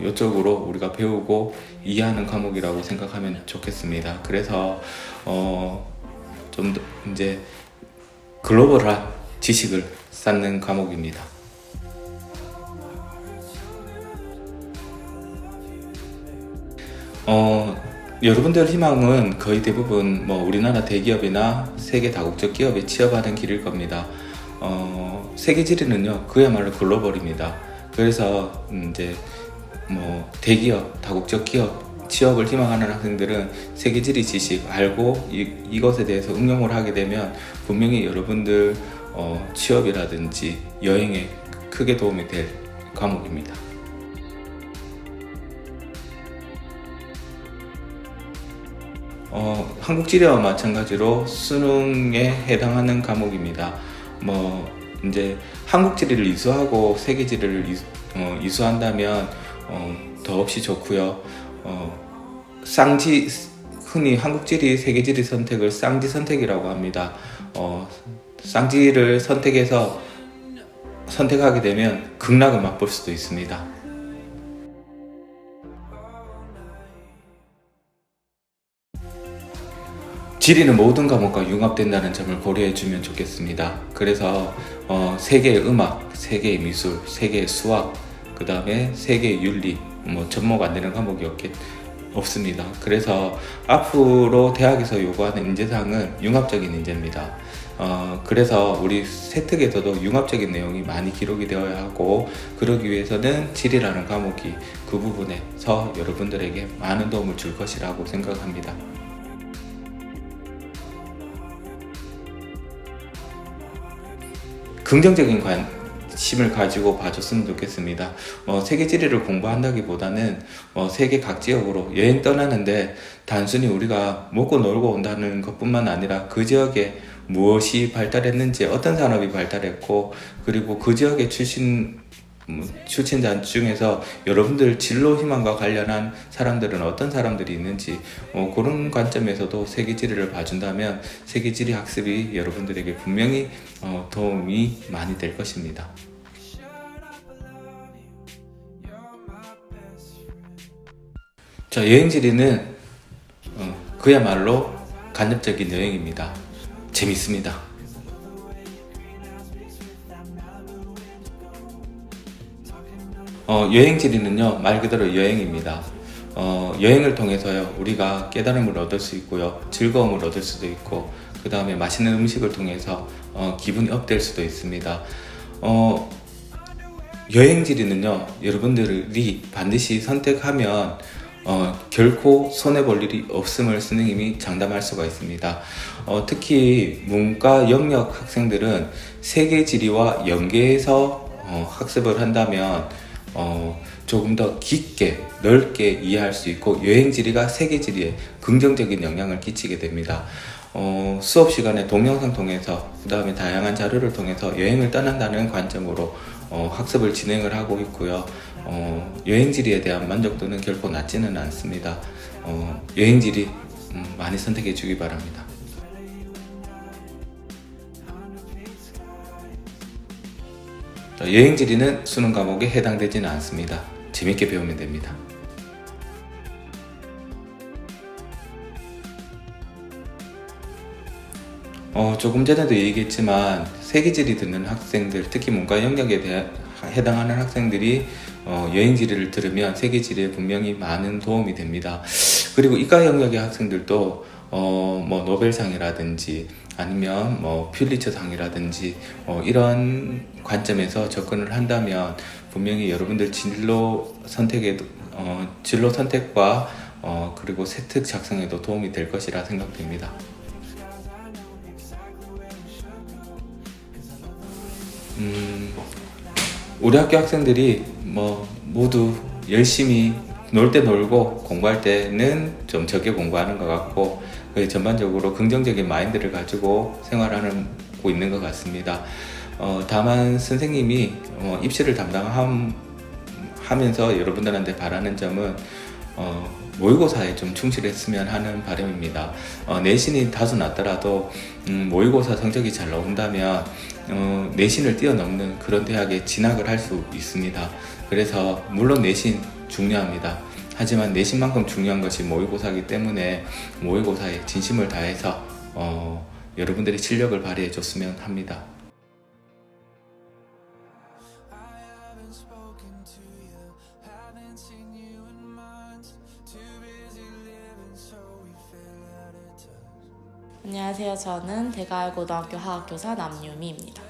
이쪽으로 우리가 배우고 이해하는 과목이라고 생각하면 좋겠습니다. 그래서 좀 더 이제 글로벌한 지식을 쌓는 과목입니다. 여러분들 희망은 거의 대부분 우리나라 대기업이나 세계 다국적 기업에 취업하는 길일 겁니다. 세계지리는요 그야말로 글로벌입니다. 그래서 이제 대기업, 다국적 기업 취업을 희망하는 학생들은 세계지리 지식 알고 이것에 대해서 응용을 하게 되면 분명히 여러분들 취업이라든지 여행에 크게 도움이 될 과목입니다. 한국지리와 마찬가지로 수능에 해당하는 과목입니다. 이제 한국지리를 이수하고 세계지리를 이수한다면 더없이 좋고요. 흔히 한국지리, 세계지리 선택을 쌍지 선택이라고 합니다. 쌍지를 선택하게 되면 극락을 맛볼 수도 있습니다. 지리는 모든 과목과 융합된다는 점을 고려해 주면 좋겠습니다. 그래서 세계의 음악, 세계의 미술, 세계의 수학, 그 다음에 세계의 윤리, 접목 안 되는 과목이 없습니다. 그래서 앞으로 대학에서 요구하는 인재상은 융합적인 인재입니다. 그래서 우리 세특에서도 융합적인 내용이 많이 기록이 되어야 하고, 그러기 위해서는 지리라는 과목이 그 부분에서 여러분들에게 많은 도움을 줄 것이라고 생각합니다. 긍정적인 관심을 가지고 봐줬으면 좋겠습니다. 세계지리를 공부한다기보다는 세계 각 지역으로 여행 떠나는데 단순히 우리가 먹고 놀고 온다는 것뿐만 아니라 그 지역에 무엇이 발달했는지, 어떤 산업이 발달했고, 그리고 그 지역의 출신자 중에서 여러분들 진로 희망과 관련한 사람들은 어떤 사람들이 있는지, 그런 관점에서도 세계지리를 봐준다면 세계지리 학습이 여러분들에게 분명히 도움이 많이 될 것입니다. 자, 여행지리는 그야말로 간접적인 여행입니다. 재밌습니다. 여행지리는요, 말 그대로 여행입니다. 여행을 통해서요, 우리가 깨달음을 얻을 수 있고요, 즐거움을 얻을 수도 있고, 그 다음에 맛있는 음식을 통해서 기분이 업될 수도 있습니다. 여행지리는요, 여러분들이 반드시 선택하면 결코 손해볼 일이 없음을 스님이 장담할 수가 있습니다. 특히 문과 영역 학생들은 세계지리와 연계해서 학습을 한다면 조금 더 깊게 넓게 이해할 수 있고, 여행지리가 세계지리에 긍정적인 영향을 끼치게 됩니다. 수업 시간에 동영상 통해서, 그 다음에 다양한 자료를 통해서 여행을 떠난다는 관점으로 학습을 진행을 하고 있고요. 여행지리에 대한 만족도는 결코 낮지는 않습니다. 여행지리 많이 선택해 주기 바랍니다. 여행지리는 수능 과목에 해당되지는 않습니다. 재밌게 배우면 됩니다. 조금 전에도 얘기했지만 세계지리 듣는 학생들, 특히 문과 영역에 해당하는 학생들이 여행지리를 들으면 세계지리에 분명히 많은 도움이 됩니다. 그리고 이과 영역의 학생들도 노벨상이라든지 아니면 퓰리처상이라든지 이런 관점에서 접근을 한다면 분명히 여러분들 진로 선택과 그리고 세특 작성에도 도움이 될 것이라 생각됩니다. 우리 학교 학생들이 모두 열심히 놀 때 놀고 공부할 때는 좀 적게 공부하는 것 같고, 전반적으로 긍정적인 마인드를 가지고 생활하고 갖고 있는 것 같습니다. 다만 선생님이 입시를 담당하면서 여러분들한테 바라는 점은 모의고사에 좀 충실했으면 하는 바람입니다. 내신이 다소 낮더라도 모의고사 성적이 잘 나온다면 내신을 뛰어넘는 그런 대학에 진학을 할 수 있습니다. 그래서 물론 내신 중요합니다. 하지만 내신만큼 중요한 것이 모의고사이기 때문에 모의고사에 진심을 다해서 여러분들의 실력을 발휘해 줬으면 합니다. 안녕하세요. 저는 대가을고등학교 화학교사 남유미입니다.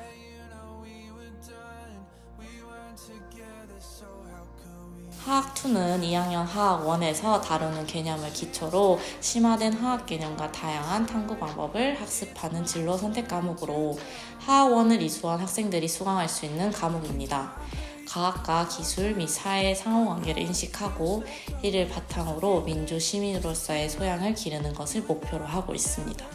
화학2는 2학년 화학1에서 다루는 개념을 기초로 심화된 화학 개념과 다양한 탐구 방법을 학습하는 진로 선택 과목으로 화학1을 이수한 학생들이 수강할 수 있는 과목입니다. 과학과 기술 및 사회의 상호관계를 인식하고 이를 바탕으로 민주 시민으로서의 소양을 기르는 것을 목표로 하고 있습니다.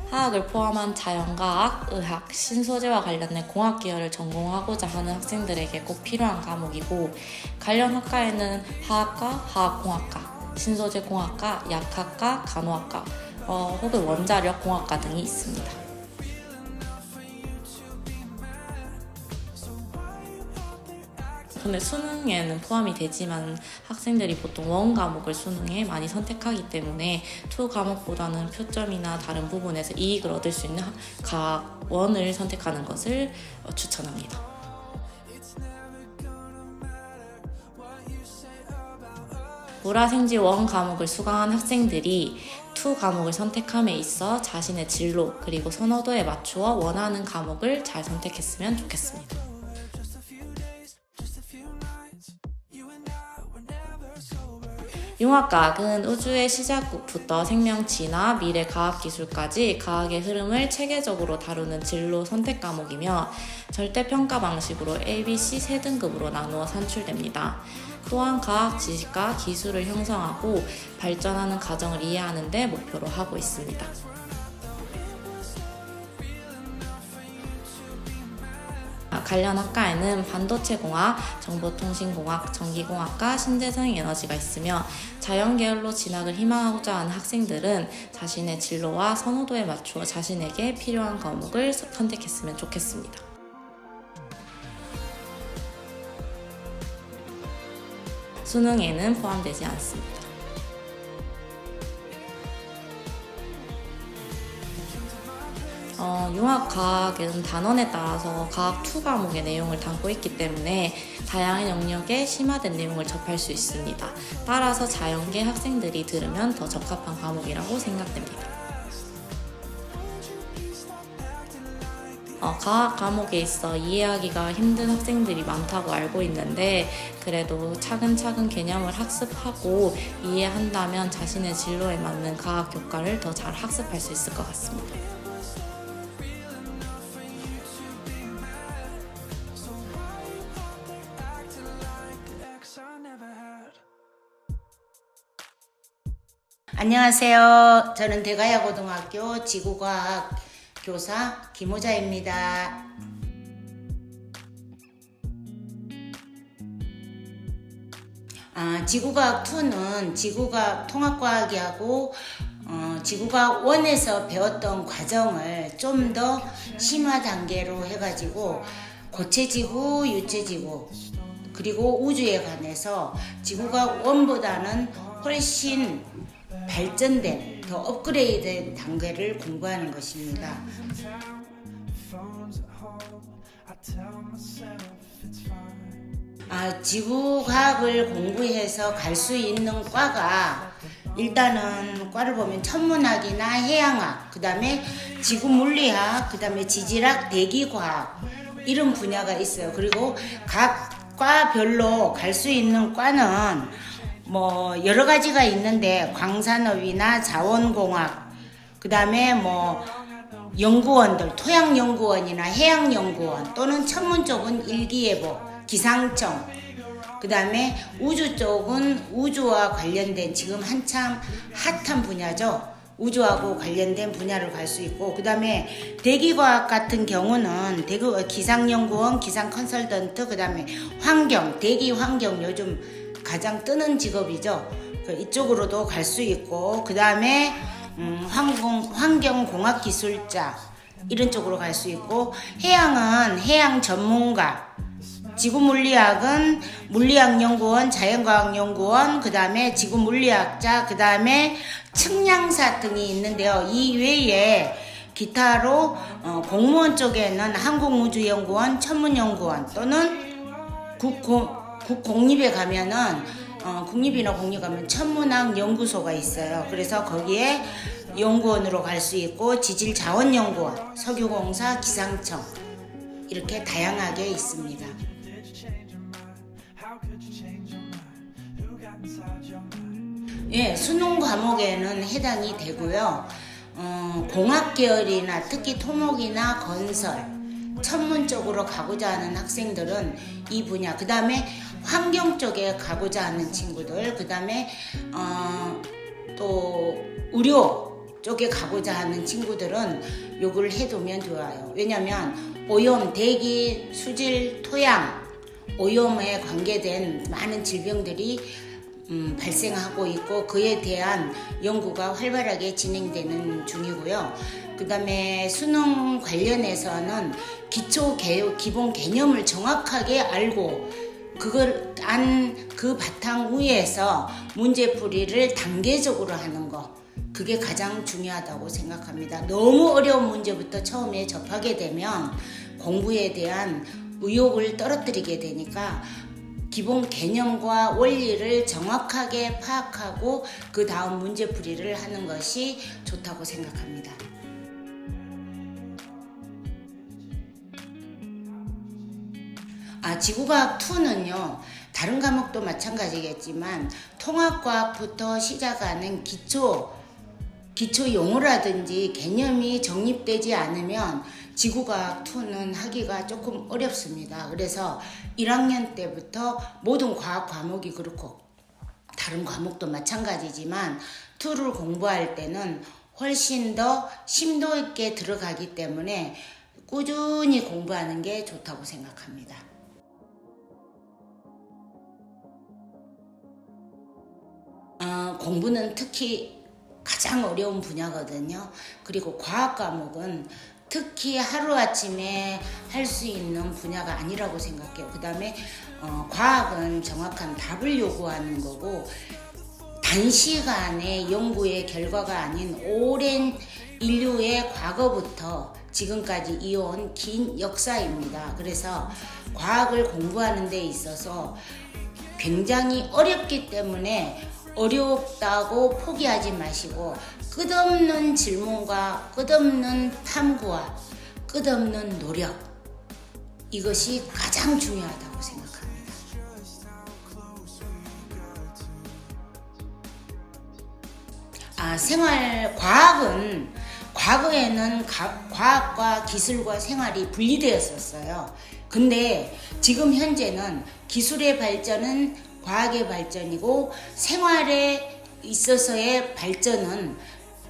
화학을 포함한 자연과학, 의학, 신소재와 관련된 공학 계열을 전공하고자 하는 학생들에게 꼭 필요한 과목이고 관련 학과에는 화학과, 화학공학과, 신소재공학과, 약학과, 간호학과, 혹은 원자력공학과 등이 있습니다. 근데 수능에는 포함이 되지만 학생들이 보통 원 과목을 수능에 많이 선택하기 때문에 투 과목보다는 표점이나 다른 부분에서 이익을 얻을 수 있는 원을 선택하는 것을 추천합니다. 물화생지 원 과목을 수강한 학생들이 투 과목을 선택함에 있어 자신의 진로 그리고 선호도에 맞추어 원하는 과목을 잘 선택했으면 좋겠습니다. 융합과학은 우주의 시작부터 생명 진화, 미래 과학기술까지 과학의 흐름을 체계적으로 다루는 진로 선택 과목이며 절대평가 방식으로 ABC 3등급으로 나누어 산출됩니다. 또한 과학 지식과 기술을 형성하고 발전하는 과정을 이해하는 데 목표로 하고 있습니다. 관련 학과에는 반도체공학, 정보통신공학, 전기공학과, 신재생에너지가 있으며 자연계열로 진학을 희망하고자 하는 학생들은 자신의 진로와 선호도에 맞추어 자신에게 필요한 과목을 선택했으면 좋겠습니다. 수능에는 포함되지 않습니다. 융합과학은 단원에 따라서 과학 2 과목의 내용을 담고 있기 때문에 다양한 영역에 심화된 내용을 접할 수 있습니다. 따라서 자연계 학생들이 들으면 더 적합한 과목이라고 생각됩니다. 과학 과목에 있어 이해하기가 힘든 학생들이 많다고 알고 있는데 그래도 차근차근 개념을 학습하고 이해한다면 자신의 진로에 맞는 과학 교과를 더 잘 학습할 수 있을 것 같습니다. 안녕하세요. 저는 대가야고등학교 지구과학 교사 김호자입니다. 지구과학 2는 지구과학 통합과학이하고 지구과학 1에서 배웠던 과정을 좀 더 심화 단계로 해가지고 고체지구, 유체지구 그리고 우주에 관해서 지구과학 1보다는 훨씬 발전된 더 업그레이드된 단계를 공부하는 것입니다. 지구과학을 공부해서 갈 수 있는 과가 일단은 과를 보면 천문학이나 해양학, 그 다음에 지구물리학, 그 다음에 지질학, 대기과학 이런 분야가 있어요. 그리고 각 과별로 갈 수 있는 과는 여러 가지가 있는데 광산업이나 자원공학, 그 다음에 연구원들, 토양연구원이나 해양연구원 또는 천문 쪽은 일기예보, 기상청, 그 다음에 우주 쪽은 우주와 관련된 지금 한참 핫한 분야죠. 우주하고 관련된 분야를 갈 수 있고, 그 다음에 대기과학 같은 경우는 기상연구원, 기상컨설턴트, 그 다음에 환경, 대기 환경 요즘 가장 뜨는 직업이죠. 이쪽으로도 갈 수 있고, 그 다음에 환경공학기술자 이런 쪽으로 갈 수 있고, 해양은 해양 전문가, 지구물리학은 물리학연구원, 자연과학연구원, 그 다음에 지구물리학자, 그 다음에 측량사 등이 있는데요. 이 외에 기타로 공무원 쪽에는 한국우주연구원, 천문연구원 또는 국공립에 가면은 국립이나 공립 가면 천문학 연구소가 있어요. 그래서 거기에 연구원으로 갈 수 있고, 지질자원연구원, 석유공사, 기상청 이렇게 다양하게 있습니다. 예, 수능 과목에는 해당이 되고요. 공학 계열이나 특히 토목이나 건설, 천문 쪽으로 가고자 하는 학생들은 이 분야, 그 다음에 환경 쪽에 가고자 하는 친구들, 그 다음에 또 의료 쪽에 가고자 하는 친구들은 요걸 해두면 좋아요. 왜냐면 오염, 대기, 수질, 토양, 오염에 관계된 많은 질병들이 발생하고 있고, 그에 대한 연구가 활발하게 진행되는 중이고요. 그 다음에 수능 관련해서는 기본 개념을 정확하게 알고 그걸 그 바탕 위에서 문제풀이를 단계적으로 하는 거, 그게 가장 중요하다고 생각합니다. 너무 어려운 문제부터 처음에 접하게 되면 공부에 대한 의욕을 떨어뜨리게 되니까 기본 개념과 원리를 정확하게 파악하고 그 다음 문제풀이를 하는 것이 좋다고 생각합니다. 지구과학 2는요, 다른 과목도 마찬가지겠지만 통합과학부터 시작하는 기초 용어라든지 개념이 정립되지 않으면 지구과학 2는 하기가 조금 어렵습니다. 그래서 1학년 때부터 모든 과학 과목이 그렇고 다른 과목도 마찬가지지만 2를 공부할 때는 훨씬 더 심도 있게 들어가기 때문에 꾸준히 공부하는 게 좋다고 생각합니다. 공부는 특히 가장 어려운 분야거든요. 그리고 과학 과목은 특히 하루아침에 할 수 있는 분야가 아니라고 생각해요. 그 다음에 과학은 정확한 답을 요구하는 거고, 단시간의 연구의 결과가 아닌 오랜 인류의 과거부터 지금까지 이어온 긴 역사입니다. 그래서 과학을 공부하는 데 있어서 굉장히 어렵기 때문에 어렵다고 포기하지 마시고, 끝없는 질문과 끝없는 탐구와 끝없는 노력, 이것이 가장 중요하다고 생각합니다. 과학은 과거에는 과학과 기술과 생활이 분리되었었어요. 근데 지금 현재는 기술의 발전은 과학의 발전이고, 생활에 있어서의 발전은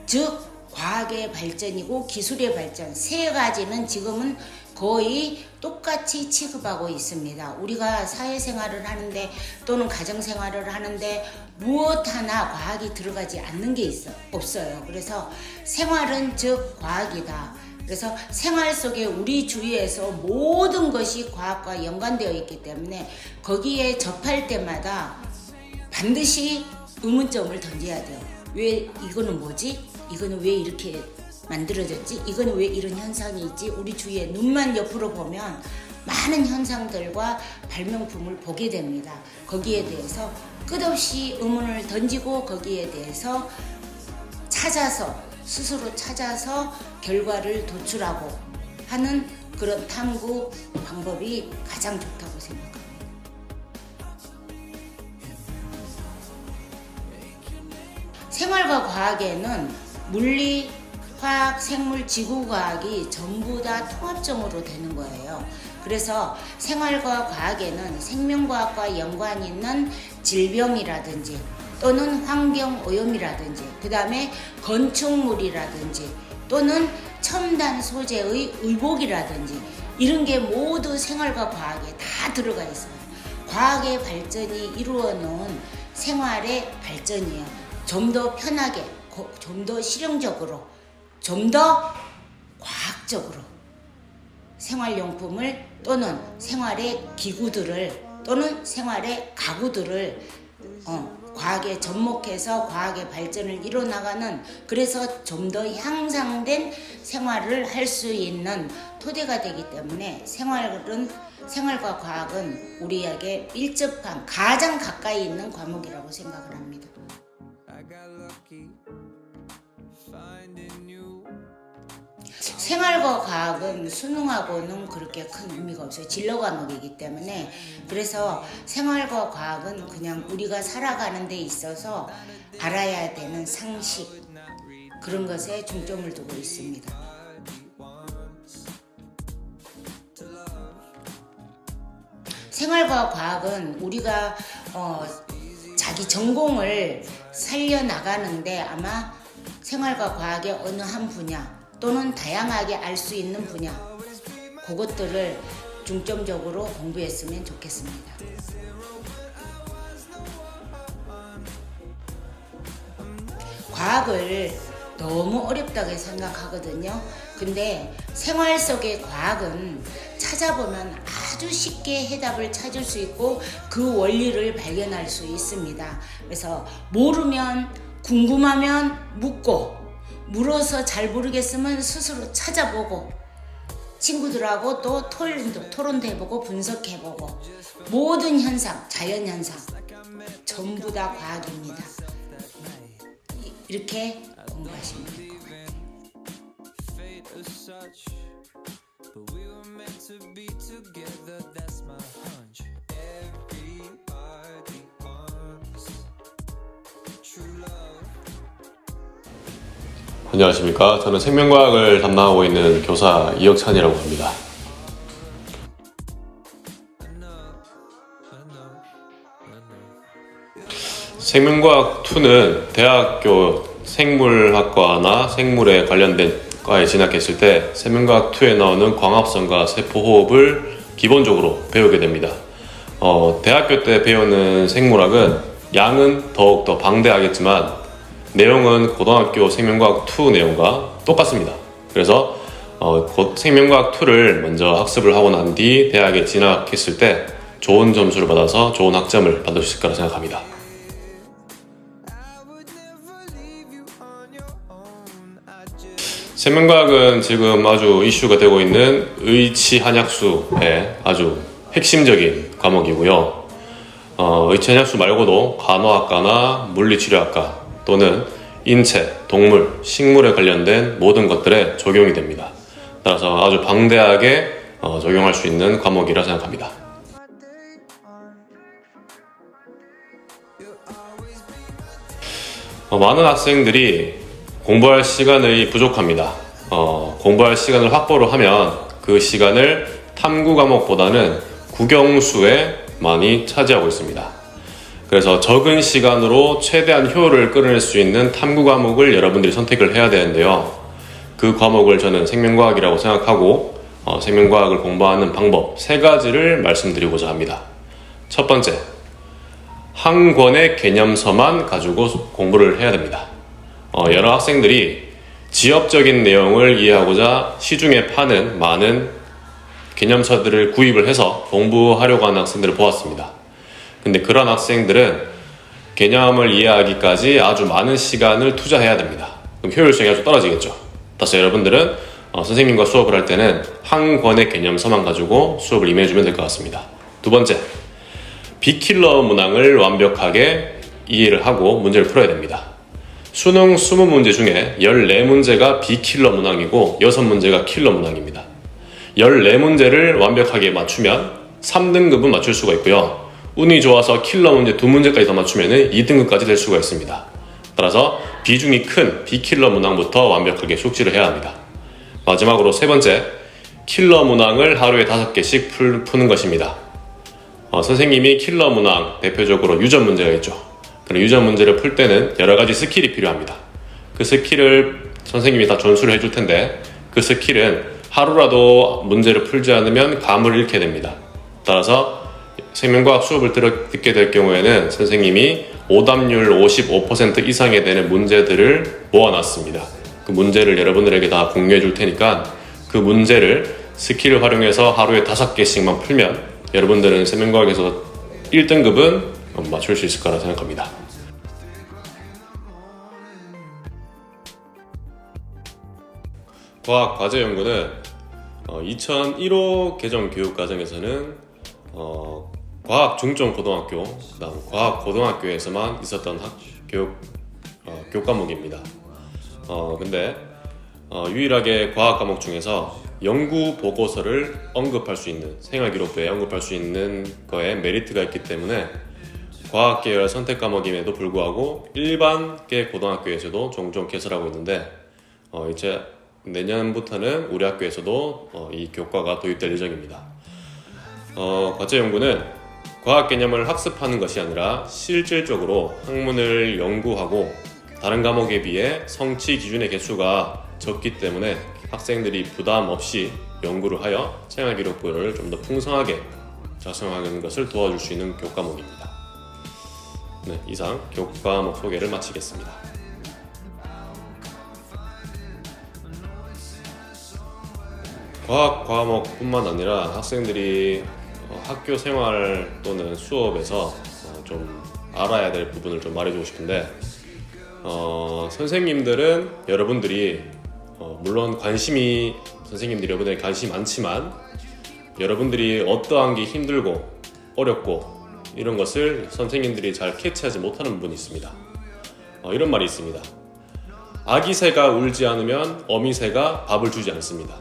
즉 과학의 발전이고 기술의 발전, 세 가지는 지금은 거의 똑같이 취급하고 있습니다. 우리가 사회생활을 하는데 또는 가정생활을 하는데 무엇 하나 과학이 들어가지 않는 게 없어요. 그래서 생활은 즉 과학이다. 그래서 생활 속에 우리 주위에서 모든 것이 과학과 연관되어 있기 때문에 거기에 접할 때마다 반드시 의문점을 던져야 돼요. 왜 이거는 뭐지? 이거는 왜 이렇게 만들어졌지? 이거는 왜 이런 현상이 있지? 우리 주위에 눈만 옆으로 보면 많은 현상들과 발명품을 보게 됩니다. 거기에 대해서 끝없이 의문을 던지고 거기에 대해서 스스로 찾아서 결과를 도출하고 하는 그런 탐구 방법이 가장 좋다고 생각합니다. 생활과 과학에는 물리, 화학, 생물, 지구과학이 전부 다 통합적으로 되는 거예요. 그래서 생활과 과학에는 생명과학과 연관 있는 질병이라든지 또는 환경오염이라든지 그 다음에 건축물이라든지 또는 첨단 소재의 의복이라든지 이런 게 모두 생활과 과학에 다 들어가 있어요. 과학의 발전이 이루어 놓은 생활의 발전이에요. 좀 더 편하게, 좀 더 실용적으로, 좀 더 과학적으로 생활용품을 또는 생활의 기구들을 또는 생활의 가구들을 과학에 접목해서 과학의 발전을 이뤄나가는 그래서 좀 더 향상된 생활을 할 수 있는 토대가 되기 때문에 생활과 과학은 우리에게 밀접한 가장 가까이 있는 과목이라고 생각을 합니다. 생활과 과학은 수능하고는 그렇게 큰 의미가 없어요. 진로 과목이기 때문에. 그래서 생활과 과학은 그냥 우리가 살아가는 데 있어서 알아야 되는 상식 그런 것에 중점을 두고 있습니다. 생활과 과학은 우리가 자기 전공을 살려나가는데 아마 생활과 과학의 어느 한 분야 또는 다양하게 알 수 있는 분야 그것들을 중점적으로 공부했으면 좋겠습니다. 과학을 너무 어렵다고 생각하거든요. 근데 생활 속의 과학은 찾아보면 아주 쉽게 해답을 찾을 수 있고 그 원리를 발견할 수 있습니다. 그래서 모르면 궁금하면 묻고 물어서 잘 모르겠으면 스스로 찾아보고 친구들하고 또 토론도 해보고 분석해보고 모든 현상, 자연현상 전부 다 과학입니다. 이렇게 공부하시면 될 것 같아요. 안녕하십니까. 저는 생명과학을 담당하고 있는 교사 이혁찬이라고 합니다. 생명과학 2는 대학교 생물학과나 생물에 관련된 과에 진학했을 때 생명과학 2에 나오는 광합성과 세포호흡을 기본적으로 배우게 됩니다. 대학교 때 배우는 생물학은 양은 더욱더 방대하겠지만 내용은 고등학교 생명과학 2 내용과 똑같습니다. 그래서 생명과학 2를 먼저 학습을 하고 난 뒤 대학에 진학했을 때 좋은 점수를 받아서 좋은 학점을 받을 수 있을 거라 생각합니다. 생명과학은 지금 아주 이슈가 되고 있는 의치한약수의 아주 핵심적인 과목이고요. 의치한약수 말고도 간호학과나 물리치료학과 또는 인체, 동물, 식물에 관련된 모든 것들에 적용이 됩니다. 따라서 아주 방대하게 적용할 수 있는 과목이라 생각합니다. 많은 학생들이 공부할 시간이 부족합니다. 공부할 시간을 확보를 하면 그 시간을 탐구 과목보다는 국영수에 많이 차지하고 있습니다. 그래서 적은 시간으로 최대한 효율을 끌어낼 수 있는 탐구 과목을 여러분들이 선택을 해야 되는데요. 그 과목을 저는 생명과학이라고 생각하고 생명과학을 공부하는 방법 3가지를 말씀드리고자 합니다. 첫 번째, 한 권의 개념서만 가지고 공부를 해야 됩니다. 여러 학생들이 지엽적인 내용을 이해하고자 시중에 파는 많은 개념서들을 구입을 해서 공부하려고 하는 학생들을 보았습니다. 근데 그런 학생들은 개념을 이해하기까지 아주 많은 시간을 투자해야 됩니다. 그럼 효율성이 아주 떨어지겠죠. 따라서 여러분들은 선생님과 수업을 할 때는 한 권의 개념서만 가지고 수업을 임해주면 될 것 같습니다. 두 번째, 비킬러 문항을 완벽하게 이해를 하고 문제를 풀어야 됩니다. 수능 20문제 중에 14문제가 비킬러 문항이고 6문제가 킬러 문항입니다. 14문제를 완벽하게 맞추면 3등급은 맞출 수가 있고요. 운이 좋아서 킬러 문제 2문제까지 더 맞추면 2등급까지 될 수가 있습니다. 따라서 비중이 큰 비킬러 문항부터 완벽하게 숙지를 해야 합니다. 마지막으로 3번째, 킬러 문항을 하루에 5개씩 푸는 것입니다. 선생님이 킬러 문항, 대표적으로 유전 문제가 있죠. 그런 유전 문제를 풀 때는 여러 가지 스킬이 필요합니다. 그 스킬을 선생님이 다 전수를 해줄 텐데 그 스킬은 하루라도 문제를 풀지 않으면 감을 잃게 됩니다. 따라서 생명과학 수업을 듣게 될 경우에는 선생님이 오답률 55% 이상이 되는 문제들을 모아놨습니다. 그 문제를 여러분들에게 다 공유해 줄 테니까 그 문제를 스킬을 활용해서 하루에 5개씩만 풀면 여러분들은 생명과학에서 1등급은 맞출 수 있을 거라 생각합니다. 과학 과제 연구는 2001호 개정 교육과정에서는 과학 중점 고등학교, 그다음 과학 고등학교에서만 있었던 교육 과목입니다. 근데 유일하게 과학 과목 중에서 연구 보고서를 언급할 수 있는, 생활기록부에 언급할 수 있는 거에 메리트가 있기 때문에 과학 계열 선택 과목임에도 불구하고 일반계 고등학교에서도 종종 개설하고 있는데 이제 내년부터는 우리 학교에서도 이 교과가 도입될 예정입니다. 과제 연구는 과학 개념을 학습하는 것이 아니라 실질적으로 학문을 연구하고 다른 과목에 비해 성취 기준의 개수가 적기 때문에 학생들이 부담 없이 연구를 하여 생활기록부를 좀 더 풍성하게 작성하는 것을 도와줄 수 있는 교과목입니다. 네, 이상 교과목 소개를 마치겠습니다. 과학 과목뿐만 아니라 학생들이 학교 생활 또는 수업에서 좀 알아야 될 부분을 좀 말해주고 싶은데 선생님들은 여러분들이 물론 선생님들이 여러분들에게 관심이 많지만 여러분들이 어떠한 게 힘들고 어렵고 이런 것을 선생님들이 잘 캐치하지 못하는 부분이 있습니다. 이런 말이 있습니다. 아기 새가 울지 않으면 어미 새가 밥을 주지 않습니다.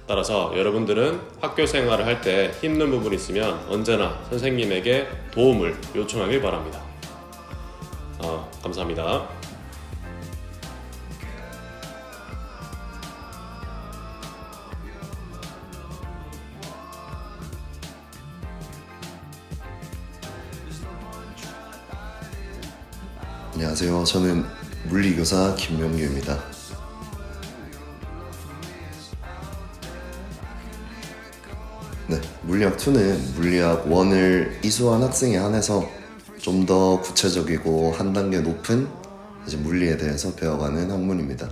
따라서 여러분들은 학교 생활을 할 때 힘든 부분이 있으면 언제나 선생님에게 도움을 요청하길 바랍니다. 감사합니다. 안녕하세요. 저는 물리교사 김명규입니다. 네, 물리학2는 물리학 1을 이수한 학생에 한해서 좀 더 구체적이고 한 단계 높은 물리에 대해서 배워가는 학문입니다.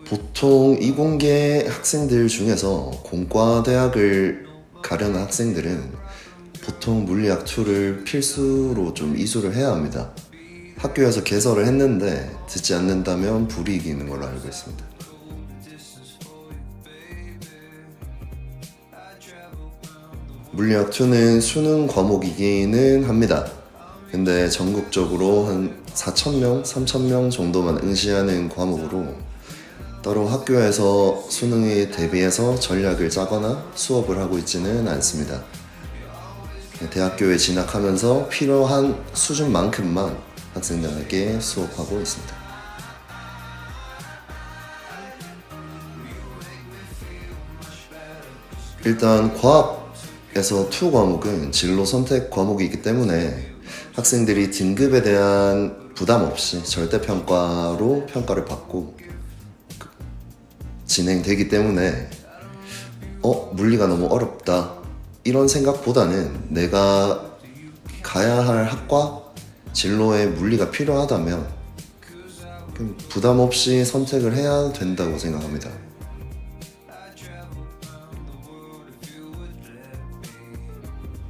보통 이공계 학생들 중에서 공과대학을 가려는 학생들은 보통 물리학2를 필수로 좀 이수를 해야 합니다. 학교에서 개설을 했는데 듣지 않는다면 불이익이 있는 걸로 알고 있습니다. 물리학2는 수능 과목이기는 합니다. 근데 전국적으로 한 4,000명, 3,000명 정도만 응시하는 과목으로 따로 학교에서 수능에 대비해서 전략을 짜거나 수업을 하고 있지는 않습니다. 대학교에 진학하면서 필요한 수준만큼만 학생들에게 수업하고 있습니다. 일단 과학에서 2 과목은 진로 선택 과목이기 때문에 학생들이 등급에 대한 부담 없이 절대평가로 평가를 받고 진행되기 때문에 물리가 너무 어렵다 이런 생각보다는 내가 가야 할 학과 진로에 물리가 필요하다면 부담 없이 선택을 해야 된다고 생각합니다.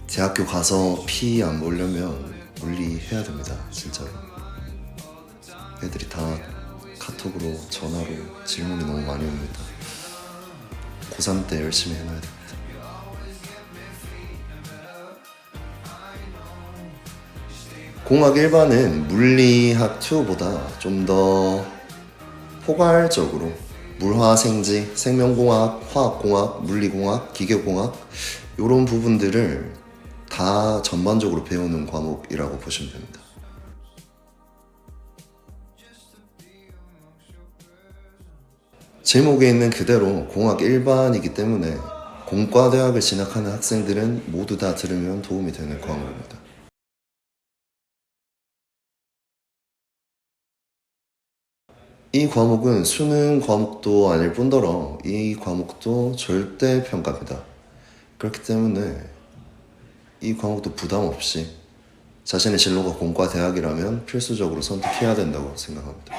대학교 가서 피 안 보려면 물리 해야 됩니다. 진짜로. 애들이 다 카톡으로 전화로 질문이 너무 많이 옵니다. 고3 때 열심히 해놔야 됩니다. 공학 일반은 물리학 2보다 좀 더 포괄적으로 물화생지, 생명공학, 화학공학, 물리공학, 기계공학 이런 부분들을 다 전반적으로 배우는 과목이라고 보시면 됩니다. 제목에 있는 그대로 공학 일반이기 때문에 공과대학을 진학하는 학생들은 모두 다 들으면 도움이 되는 과목입니다. 이 과목은 수능 과목도 아닐 뿐더러 이 과목도 절대 평가입니다. 그렇기 때문에 이 과목도 부담 없이 자신의 진로가 공과대학이라면 필수적으로 선택해야 된다고 생각합니다.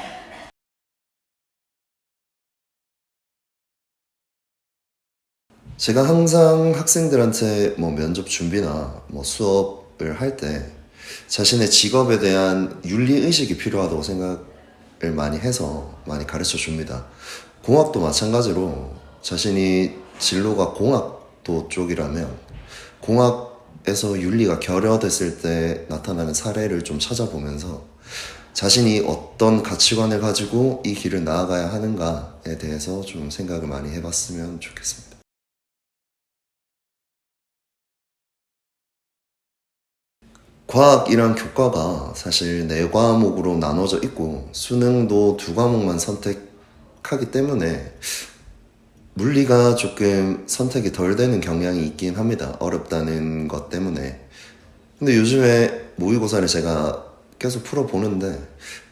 제가 항상 학생들한테 면접 준비나 수업을 할 때 자신의 직업에 대한 윤리의식이 필요하다고 생각을 많이 해서 많이 가르쳐 줍니다. 공학도 마찬가지로 자신이 진로가 공학도 쪽이라면 공학에서 윤리가 결여됐을 때 나타나는 사례를 좀 찾아보면서 자신이 어떤 가치관을 가지고 이 길을 나아가야 하는가에 대해서 좀 생각을 많이 해봤으면 좋겠습니다. 과학이란 교과가 사실 4과목으로 나눠져 있고 수능도 2과목만 선택하기 때문에 물리가 조금 선택이 덜 되는 경향이 있긴 합니다. 어렵다는 것 때문에. 근데 요즘에 모의고사를 제가 계속 풀어보는데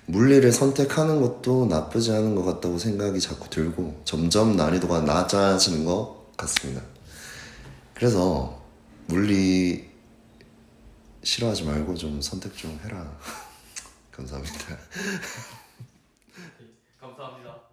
물리를 선택하는 것도 나쁘지 않은 것 같다고 생각이 자꾸 들고 점점 난이도가 낮아지는 것 같습니다. 그래서 물리 싫어하지 말고 좀 선택 좀 해라. 감사합니다. 감사합니다.